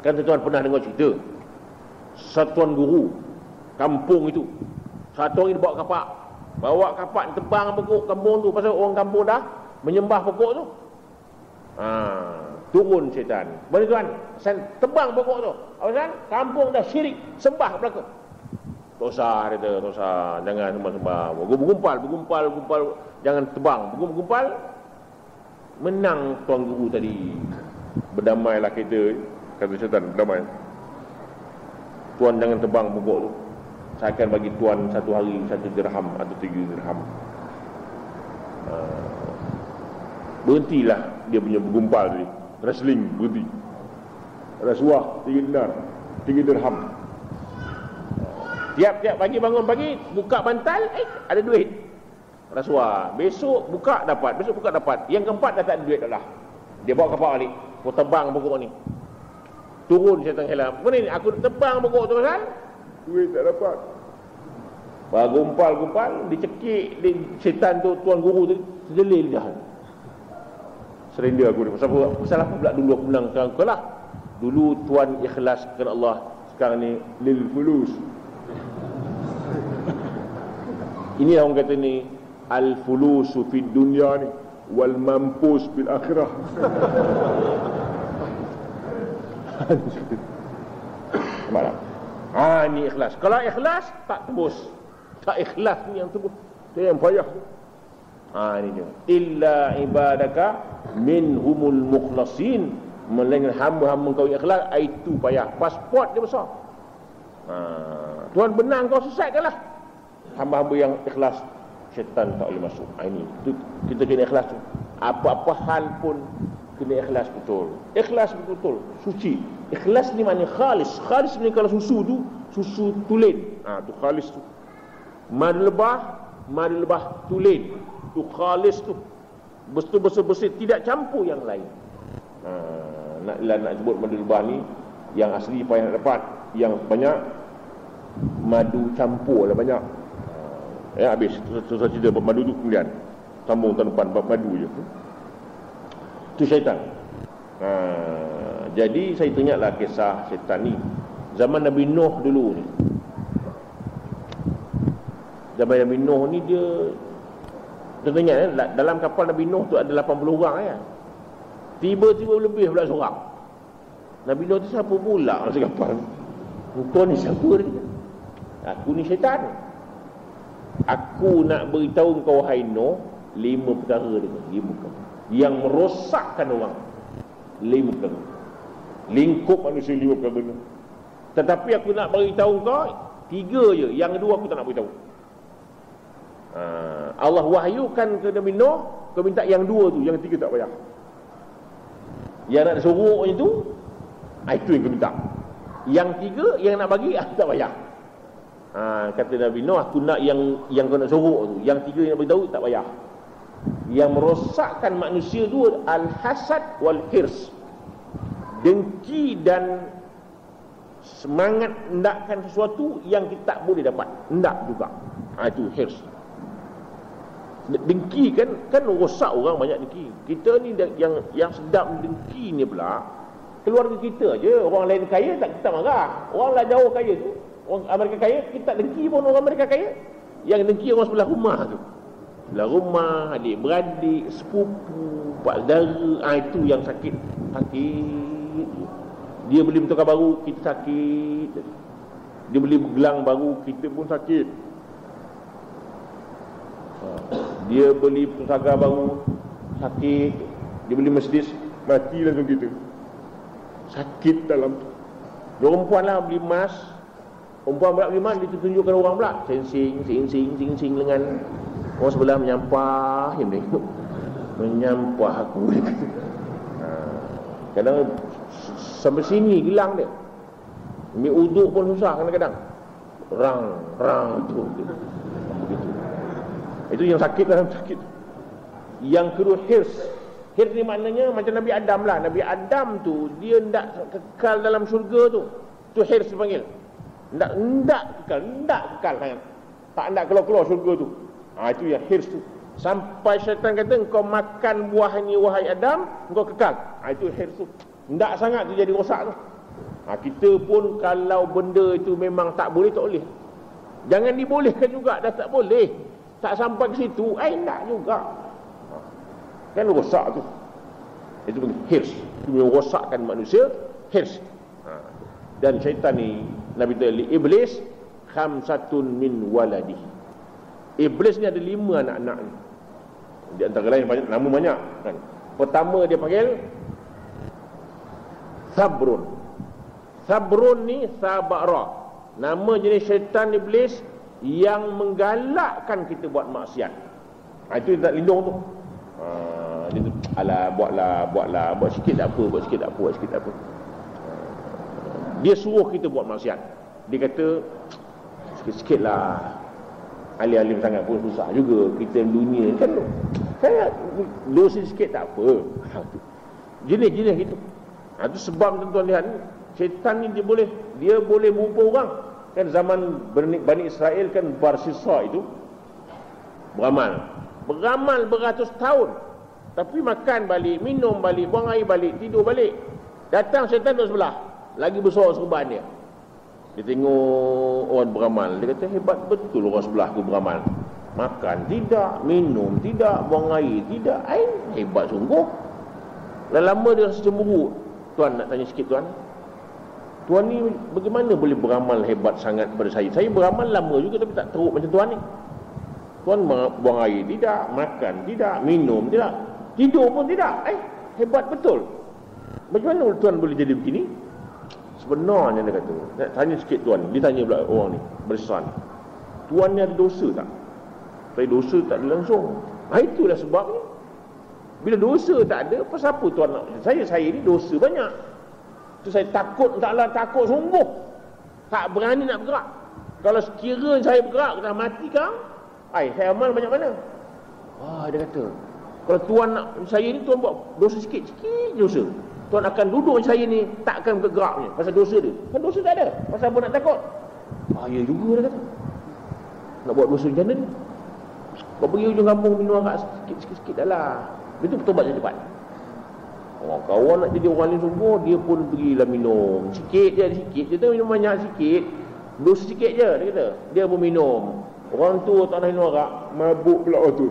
Kan tuan pernah dengar cerita satuan guru kampung itu. Satu hari dia bawa kapak tebang pokok kampung tu, pasal orang kampung dah menyembah pokok tu. Turun syaitan. Boleh tuan, saya tebang pokok tu. Apa kampung dah syirik, sembah belaka. Dosa dia, dosa. Jangan sembah-sembah. Bergumpal, jangan tebang. Bergumpal. Menang tuan guru tadi. Berdamailah kita, kata syaitan, berdamai. Tuan jangan tebang pokok tu. Saya akan bagi tuan satu hari 1 dirham atau 3 dirham. Berhentilah dia punya bergumpal tadi. Wrestling berhenti. Rasuah 3 dinar, 3 dirham. Tiap-tiap pagi bangun pagi, buka bantal, ada duit. Rasuah. Besok buka dapat, Yang keempat dah tak ada duit dah. Dia bawa kapak balik. Kau tebang pokok ni. Turun syaitan helam. Mana ni? Aku tebang pokok tu pasal duit tak dapat. Gumpal, dicekik syaitan tu, tuan guru tu terjelil dah. Surrender aku ni. Pasal apa pula dulu aku menang sekarang kau lah. Dulu tuan ikhlas kerana Allah, sekarang ni lil fulus. Ini orang kata ni al fulusu fid dunya ni wal mampus bil akhirah. Malam. Ni ikhlas. Kalau ikhlas tak tebus. Tak ikhlas ni yang tebus. Itu yang payah. Ini dia. Illa ibadaka minhumul mukhlasin. Melainkan hamba-hamba kau ikhlas, itu payah. Pasport dia besar. Tuan benang kau sesatkanlah. Hamba-hamba yang ikhlas, syaitan tak boleh masuk. Ini tu, kita kena ikhlas tu. Apa-apa hal pun kena ikhlas betul. Ikhlas betul-betul, suci. Ikhlas ni maknanya khalis. Khalis ni kalau susu tu, susu tulen. Tu khalis tu. Madu lebah tulen. Tu khalis tu. Bersih-bersih, tidak campur yang lain. Nak sebut madu lebah ni, yang asli payah nak dapat. Yang banyak madu campur lah banyak. Habis susah cerita bab madu tu, kemudian sambung tahun depan bab madu je. Itu syaitan. Jadi saya teringatlah kisah syaitan ni zaman Nabi Nuh dulu ni. Zaman Nabi Nuh ni dia teringat dalam kapal Nabi Nuh tu ada 80 orang ya. Tiba-tiba lebih pula seorang. Nabi Nuh tu siapa pula masa kapal? Kau ni siapa dia? Aku ni syaitan. Aku nak beritahu kau wahai Nuh 5 perkara dia. 5 perkara yang merosakkan orang. 5 perkara. Lingkup manusia 5 perkara benar. Tetapi aku nak beritahu kau 3 je. Yang 2 aku tak nak beritahu. Allah wahyukan ke Nabi Nuh, kau minta yang 2 tu, yang 3 tak payah. Yang nak suruh itu, itu yang kau minta. Yang 3 yang nak bagi, tak payah. Kata Nabi Nuh, aku nak yang kau nak suruh tu. Yang 3 yang nak beritahu tak payah. Yang merosakkan manusia tu al-hasad wal-hirs. Dengki dan semangat hendakkan sesuatu yang kita tak boleh dapat. Hendak juga. Itu hirs. Dengki kan rosak orang banyak dengki. Kita ni yang sedap dengki ni pula keluarga kita je. Orang lain kaya tak kita marah. Orang lah jauh kaya tu, orang Amerika kaya, kita tak dengki pun orang Amerika kaya. Yang dengki orang sebelah rumah tu. Sebelah rumah, adik-beradik, sepupu, pak saudara. Itu yang sakit. Sakit. Dia beli motor baru, kita sakit. Dia beli gelang baru, kita pun sakit. Dia beli pusaka baru, sakit. Dia beli Mercedes, mati langsung kita. Sakit dalam tu. Perempuan lah beli emas. Perempuan pula beli emas, dia tunjukkan orang pula. Sing lengan. Orang sebelah menyampah. Menyampah aku. Kadang sampai sini gelang dia. Ambil uduk pun susah kadang-kadang. Rang tu. Begitu. Itu yang sakit lah, sakit. Yang kedua hirs. Hirs ni maknanya macam Nabi Adam lah. Nabi Adam tu dia hendak kekal dalam syurga tu. Tu hirs dipanggil. Hendak kekal sangat. Tak hendak keluar syurga tu. Itu yang hirs tu. Sampai syaitan kata kau makan buah ni wahai Adam, kau kekal. Itu hirs tu. Hendak sangat tu jadi rosak tu. Kita pun kalau benda itu memang tak boleh, tak boleh. Jangan dibolehkan juga, dah tak boleh. Tak sampai ke situ, nak juga. Kan rosak tu. Itu pun hirs. Itu merosakkan manusia, hirs. Dan syaitan ni, Nabi Ta'ala, Iblis, khamsatun min waladi. Iblis ni ada 5 anak-anak ni. Di antara lain banyak, nama banyak kan. Pertama dia panggil Sabrun. Sabrun ni sabara. Nama jenis syaitan iblis yang menggalakkan kita buat maksiat. Itu dia tak lindung tu. Dia tu, alah buatlah, buat sikit tak apa, buat sikit tak apa. Dia suruh kita buat maksiat. Dia kata sikit-sikit lah, alim-alim sangat pun susah juga, kita dunia kan tu. Saya dosa sikit tak apa. Jenis-jenis gitu. Itu sebab tuan-tuan lihat, syaitan ni dia boleh merupa orang. Kan zaman Bani Israel kan, Barsisa itu beramal beratus tahun, tapi makan balik, minum balik, buang air balik, tidur balik. Datang syaitan duduk sebelah, lagi besar serban dia. Dia tengok orang beramal, dia kata hebat betul orang sebelah aku beramal. Makan tidak, minum tidak, buang air tidak, hebat sungguh. Lama dia rasa cemburu. Tuan nak tanya sikit tuan, tuan ni bagaimana boleh beramal hebat sangat pada saya? Saya beramal lama juga tapi tak teruk macam tuan ni. Tuan buang air tidak, makan tidak, minum tidak, tidur pun tidak. Hebat betul. Bagaimana tuan boleh jadi begini? Sebenarnya dia kata, nak tanya sikit tuan. Dia tanya pula orang ni, bersan, tuan ni ada dosa tak? Saya dosa tak ada langsung. Itulah sebabnya. Bila dosa tak ada, pasal apa tuan nak? Saya ni dosa banyak. Tu saya takut, takut sungguh. Tak berani nak bergerak. Kalau sekiranya saya bergerak, dah mati kau, saya amal banyak mana? Dia kata, kalau tuan nak saya ni, tuan buat dosa sikit dosa, tuan akan duduk saya ni, takkan bergeraknya pasal dosa dia. Kan dosa tak ada, pasal apa nak takut? Ya juga dia kata. Nak buat dosa macam mana ni? Kau pergi ujung kampung minum arak sikit-sikit dah lah. Itu bertobat yang cepat. Orang kawan nak jadi orang lain sungguh, dia pun pergilah minum sikit je tu, minum banyak sikit, dosa sikit je dia kata. Dia pun minum. Orang tu tak nak minum arak, mabuk pula tu.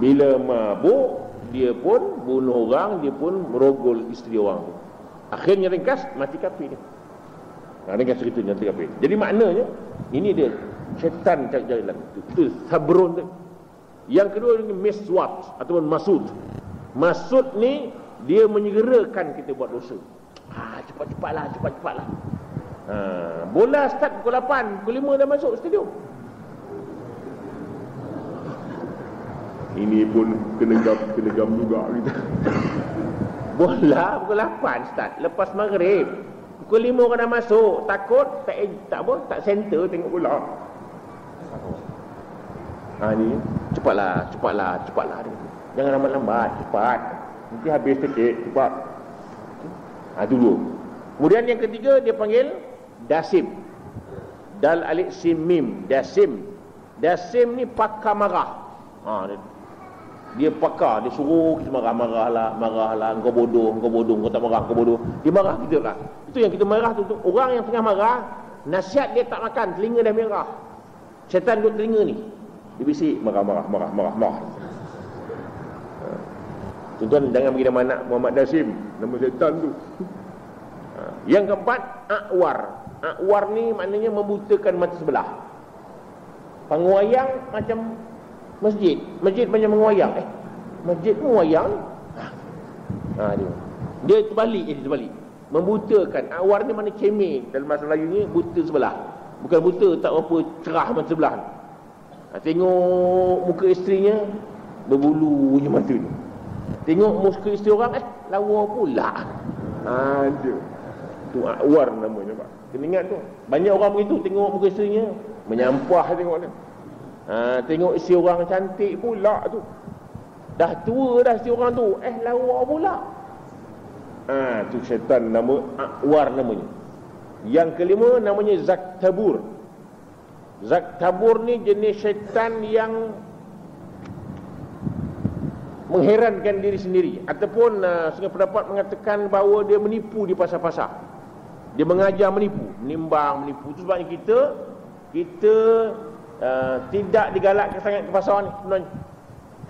Bila mabuk, dia pun bunuh orang, dia pun merogol isteri orang tu. Akhirnya ringkas, mati kafir dia. Ringkas ceritanya mati kafir. Jadi maknanya, ini dia syaitan cari jalan. Itu sabrun tu. Yang kedua ni miswat ataupun masud. Masud ni dia menyegerakan kita buat dosa. Cepat-cepatlah. Bola start pukul 8, pukul 5 dah masuk stadium. Ini pun kena jam juga kita. Bola pukul 8 start, lepas maghrib. Pukul 5 orang dah masuk, takut tak center tengok bola. Ni cepatlah. Jangan lambat-lambat, cepat. Nanti habis sikit, cepat. Itu dulu. Kemudian yang ketiga dia panggil dasim. Dal alif sim mim, dasim. Dasim ni pakar marah. Dia pakar, dia suruh kita marahlah, engkau bodoh, engkau tak marah, engkau bodoh. Dia marah kita lah. Itu yang kita marah tu. Orang yang tengah marah, nasihat dia tak makan, telinga dah merah. Syaitan duduk telinga ni. Dia bisik marah. Tuan-tuan jangan bagi nama anak Muhammad Dasim, nama syaitan tu. Yang keempat, akwar. Akwar ni maknanya membutakan mata sebelah. Penguayang macam masjid macam menguayang. Masjid menguayang. Dia terbalik. Membutakan. Akwar ni mana cemil. Dalam bahasa Melayu ni buta sebelah. Bukan buta tak apa cerah mata sebelah. Tengok muka isterinya, berbulunya mata ni. Tengok muka isteri orang, lawa pula. Tu akwar namanya Pak. Kena ingat tu. Banyak orang begitu, tengok muka isterinya, menyampah tengok ni. Tengok isteri orang cantik pula tu. Dah tua dah isteri orang tu, lawa pula. Tu syaitan, nama akwar namanya. Yang kelima namanya Zaktabur. Zaktabur ni jenis syaitan yang mengherankan diri sendiri, ataupun setengah pendapat mengatakan bahawa dia menipu di pasar-pasar. Dia mengajar menipu, menimbang, menipu. Itu sebabnya kita tidak digalakkan sangat ke pasar ni sebenarnya.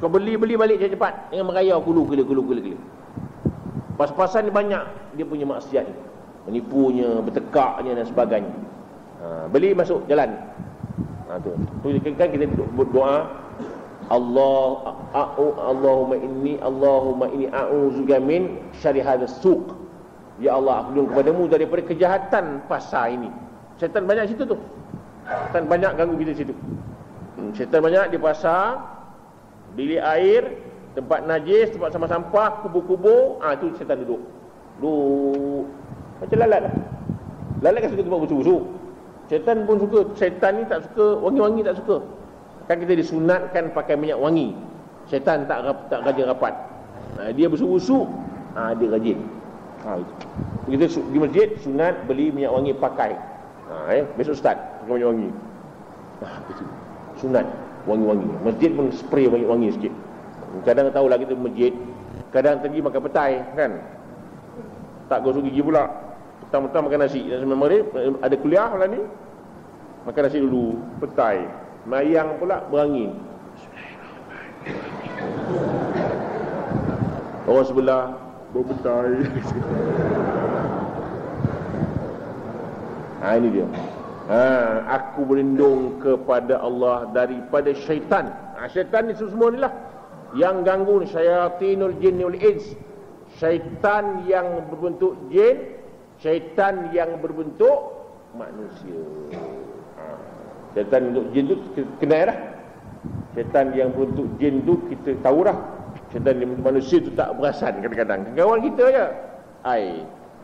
Kau beli balik cepat dengan merayau kulu. Pasar-pasar ni banyak dia punya maksiat ni, menipunya, bertekaknya dan sebagainya. Beli masuk jalan. Tu kan kita berdoa, Allahumma inni a'udzubika min syarri hadzal suq. Ya Allah, aku berlindung kepadamu daripada kejahatan pasar ini. Syaitan banyak situ tu. Syaitan banyak ganggu kita situ. Syaitan banyak di pasar, bilik air, tempat najis, tempat sampah-sampah, kubur-kubur. Itu syaitan duduk macam lalat lah. Lalat kan suka tempat busuk-busuk. Syaitan pun suka. Syaitan ni tak suka wangi-wangi, tak suka. Kan kita disunatkan pakai minyak wangi. Syaitan tak rajin rapat. Dia busuk-busuk, dia rajin. Kita di masjid sunat beli minyak wangi pakai. Besok start pakai minyak wangi. Sunat wangi-wangi. Masjid pun spray wangi-wangi sikit. Kadang tahulah kita masjid, kadang pergi makan petai kan. Tak gosok gigi pula. Petang-petang makan nasi. Dan sebelum maghrib ada kuliah malam ni, makan nasi dulu, petai. Mayang pula berangin. Orang sebelah berpetai. Ini dia. Aku berlindung kepada Allah daripada syaitan. Syaitan ni semua ni lah yang ganggu ni, syayatinul jinni wal ins. Syaitan yang berbentuk jin, syaitan yang berbentuk manusia. Syaitan bentuk jin tu kenal dah. Syaitan yang bentuk jin tu kita tahu dah. Syaitan yang bentuk manusia tu tak perasan kadang-kadang. Kawan kita je.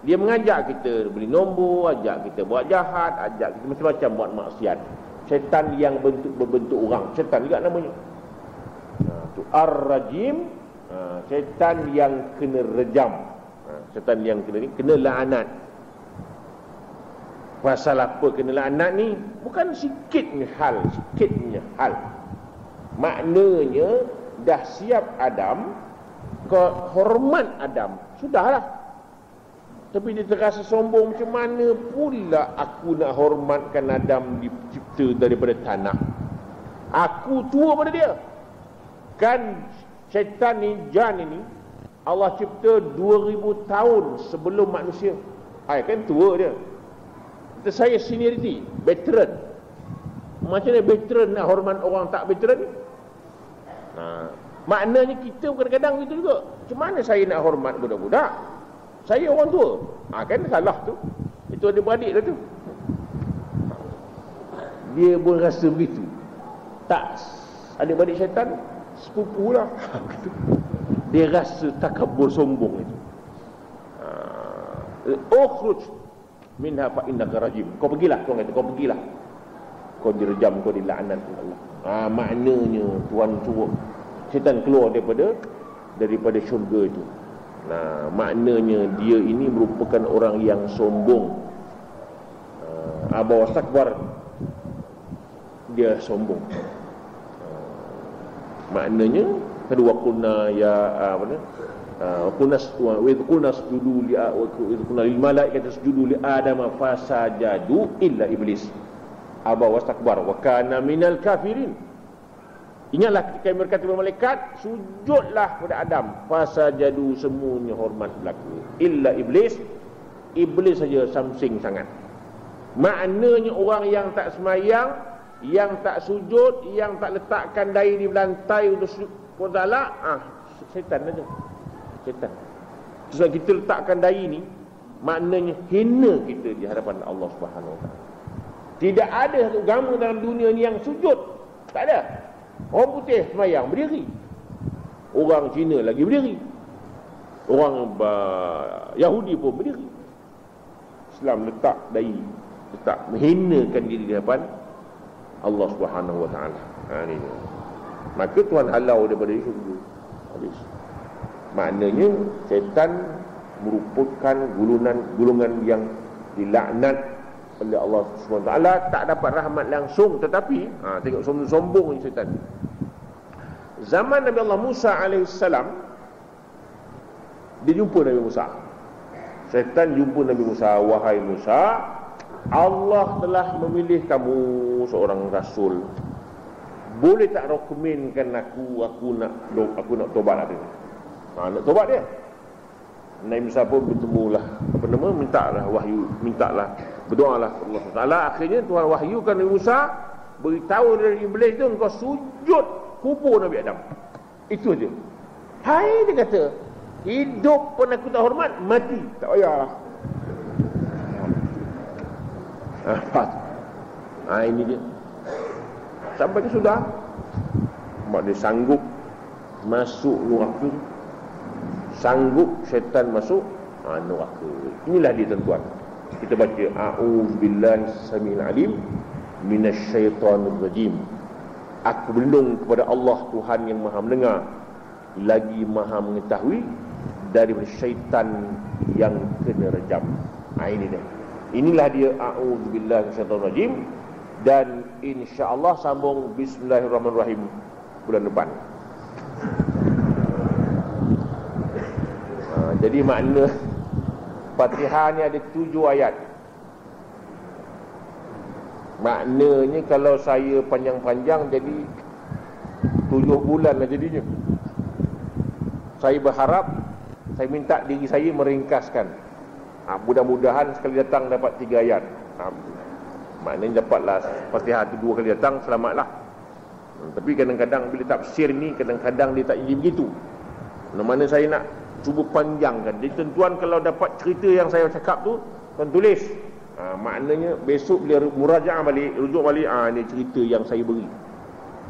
Dia mengajak kita beli nombor, ajak kita buat jahat, ajak kita macam-macam buat maksiat. Syaitan yang berbentuk orang, syaitan juga namanya. Tu ar-rajim, syaitan yang kena rejam. Syaitan yang kena laknat. Pasal apa kena laknat ni? Bukan sikitnya hal. Maknanya dah siap Adam, kau hormat Adam, sudahlah. Tapi dia terasa sombong, macam mana pula aku nak hormatkan Adam dicipta daripada tanah. Aku tua pada dia. Kan syaitan ni, jan ini Allah cipta 2000 tahun sebelum manusia. Kan tua dia. Kita saya seniority, veteran. Macam mana veteran nak hormat orang tak veteran ni? Maknanya kita kadang-kadang gitu juga. Macam mana saya nak hormat budak-budak? Saya orang tua. Kan salah tu. Itu adik-beradik dah tu. Dia pun rasa begitu. Tak, adik-beradik syaitan sepupu lah. Dia rasa takabur, sombong itu. Ukhruj minha fa innaka rajim. Kau pergilah, Tuhan kata, kau pergilah. Kau direjam, kau dilaknat Allah. Maknanya Tuhan suruh syaitan keluar daripada syurga itu. Maknanya dia ini merupakan orang yang sombong. Aba wastakbar, dia sombong. Maknanya kedua kunna ya qulna sujudu lil malaikati sujudu li adama fasajadu illa iblis aba wastakbar wa kana minal kafirin. Ingatlah ketika mereka kepada malaikat, sujudlah pada Adam, fasajadu, semuanya hormat berlaku, illa iblis. Iblis saja samsing sangat. Maknanya orang yang tak semayang, yang tak sujud, yang tak letakkan dahi di lantai untuk sujud kepada Allah, syaitan saja. Syaitan. Sebab kita letakkan dahi ni, maknanya hina kita di hadapan Allah Subhanahu Wa Taala. Tidak ada satu agama dalam dunia ni yang sujud. Tak ada. Orang putih semayang berdiri, orang Cina lagi berdiri, orang Yahudi pun berdiri. Islam letak dahi, letak menghinakan diri di hadapan Allah Subhanahu Wa Taala. Ini. Maka Tuhan halau daripada syurga. Habis. Maknanya syaitan merupakan golongan yang dilaknat oleh Allah SWT, tak dapat rahmat langsung. Tetapi tengok sombong ni syaitan. zaman Nabi Allah Musa alaihissalam, dia jumpa Nabi Musa. Syaitan jumpa Nabi Musa, wahai Musa, Allah telah memilih kamu seorang rasul. Boleh tak rekomenkan aku nak tobat lah dia. Nak tobat dia. Nabi Musa pun bertemulah, mintalah wahyu, berdoalah Allah Taala. Akhirnya Tuhan wahyukan Nabi Musa, beritahu dari iblis tu, engkau sujud kubur Nabi Adam. Itu aja. Hai, dia kata, hidup pun aku tak hormat, mati tak payahlah. Ini dia. Sampai dia sudah, dia sanggup masuk neraka, sanggup syaitan masuk neraka. Inilah dia tuan-tuan. Kita baca a'udzubillahi samil alim minasyaitonir rajim. Aku berlindung kepada Allah, Tuhan yang Maha mendengar lagi Maha mengetahui, daripada syaitan yang kena rejam. Ini dia. Inilah dia a'udzubillahi minasyaitonir rajim. Dan insya-Allah sambung bismillahirrahmanirrahim bulan depan. Jadi makna Fatihah ni ada 7 ayat. Maknanya kalau saya panjang-panjang jadi 7 bulan lah jadinya. Saya berharap, saya minta diri saya meringkaskan. Mudah-mudahan sekali datang dapat 3 ayat. Maknanya dapatlah Fatihah tu 2 kali datang, selamatlah. Tapi kadang-kadang bila tafsir ni, kadang-kadang dia tak jadi begitu. Mana saya nak cuba panjangkan. Jadi tuan-tuan kalau dapat cerita yang saya cakap tu, tuan tulis. Maknanya besok bila murajaah balik, rujuk balik, ni cerita yang saya beri.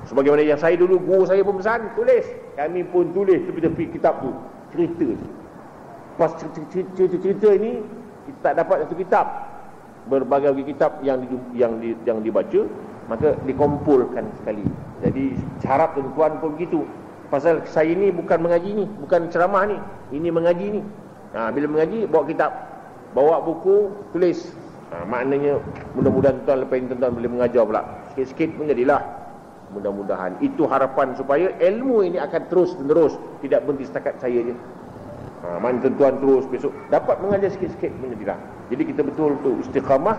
Sebagaimana yang saya dulu, guru saya pun pesan, tulis. Kami pun tulis tepi-tepi kitab tu, cerita tu. Pas cerita ini, kita tak dapat satu kitab. Berbagai kitab yang dibaca, maka dikumpulkan sekali. Jadi harap tuan-tuan pun begitu. Pasal saya ni bukan mengaji ni, bukan ceramah ni, ini mengaji ni. Bila mengaji, bawa kitab, bawa buku, tulis. Maknanya mudah-mudahan tuan lepas ini tuan boleh mengajar pula. Sikit-sikit pun jadilah. Mudah-mudahan itu harapan supaya ilmu ini akan terus menerus, tidak berhenti setakat saya je. Mana tuan-tuan terus besok dapat mengajar sikit-sikit pun jadilah. Jadi kita betul-betul istiqamah.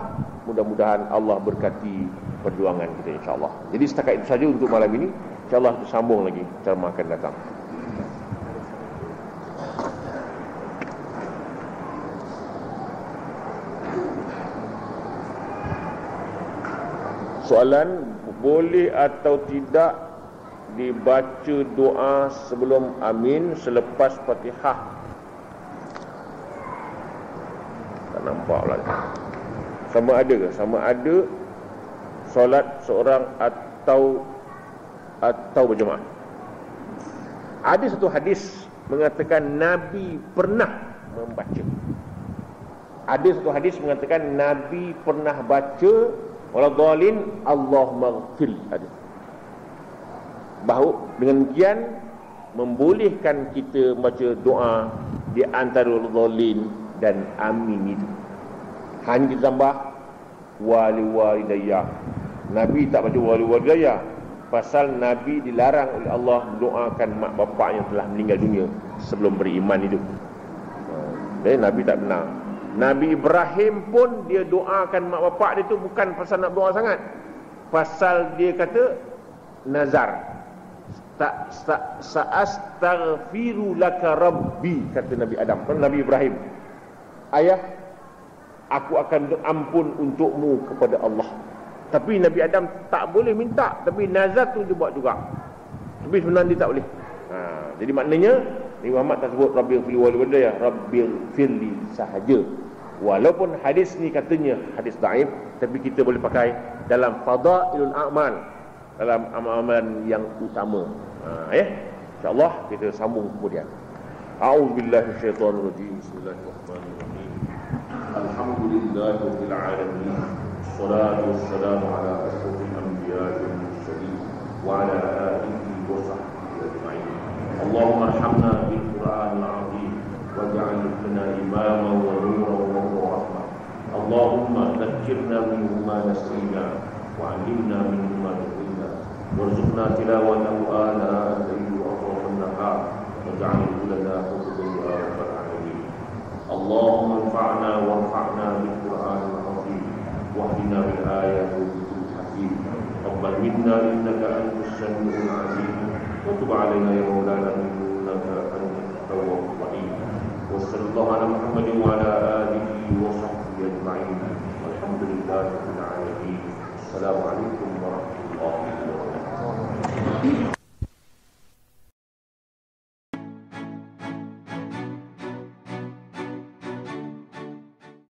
Mudah-mudahan Allah berkati perjuangan kita, insya-Allah. Jadi setakat itu saja untuk malam ini. InsyaAllah kita sambung lagi ceramah akan datang. Soalan, boleh atau tidak dibaca doa sebelum amin selepas Fatihah? Tak nampak pula. Sama ada ke? Sama ada solat seorang atau berjemaah. Ada satu hadis mengatakan Nabi pernah membaca. Ada satu hadis mengatakan Nabi pernah baca waladhdallin Allahumma ighfir. Bahawa dengan demikian membolehkan kita baca doa di antara waladhdallin dan amin itu. Hanya kita tambah wali-walidayya. Nabi tak baca wali-walidayya, pasal Nabi dilarang oleh Allah doakan mak bapak yang telah meninggal dunia sebelum beriman itu. Jadi Nabi tak benar. Nabi Ibrahim pun dia doakan mak bapak dia tu bukan pasal nak doa sangat, pasal dia kata nazar. Sa'astaghfiru laka rabbi, kata Nabi Adam, kan Nabi Ibrahim. Ayah, aku akan ampun untukmu kepada Allah. Tapi Nabi Adam tak boleh minta, tapi nazar tu dia buat juga. Tapi sebenarnya dia tak boleh. Jadi maknanya Nabi Muhammad tak sebut Rabbil firli wal walidayya, Rabbil firli sahaja. Walaupun hadis ni katanya hadis dhaif, tapi kita boleh pakai dalam fadailul a'mal, dalam amalan yang utama. InsyaAllah kita sambung kemudian. A'udzubillahi minasyaitonir rajim. Bismillahirrahmanirrahim. Alhamdulillahirabbil alamin. Wassalatu wassalamu ala asyrafil anbiya'i wal mursalin wa ala alihi wa sahbihi ajma'in. Allahumma arhamna bil Qur'anil 'azim waj'al lana imaman wa nuran wa rahmah. Allahumma dhakkirna minhu ma nasina wa 'allimna minhu ma jahilna warzuqna tilawatahu ana وارحمها واجعله لنا حفظا يا رب العالمين. اللهم انفعنا وارفعنا بالقرآن العظيم واهدنا بالآيات والذكر الحكيم. تقبل منا إنك أنت السميع العليم وتب علينا يا مولانا إنك أنت التواب الرحيم. وصلى الله على محمد وعلى آله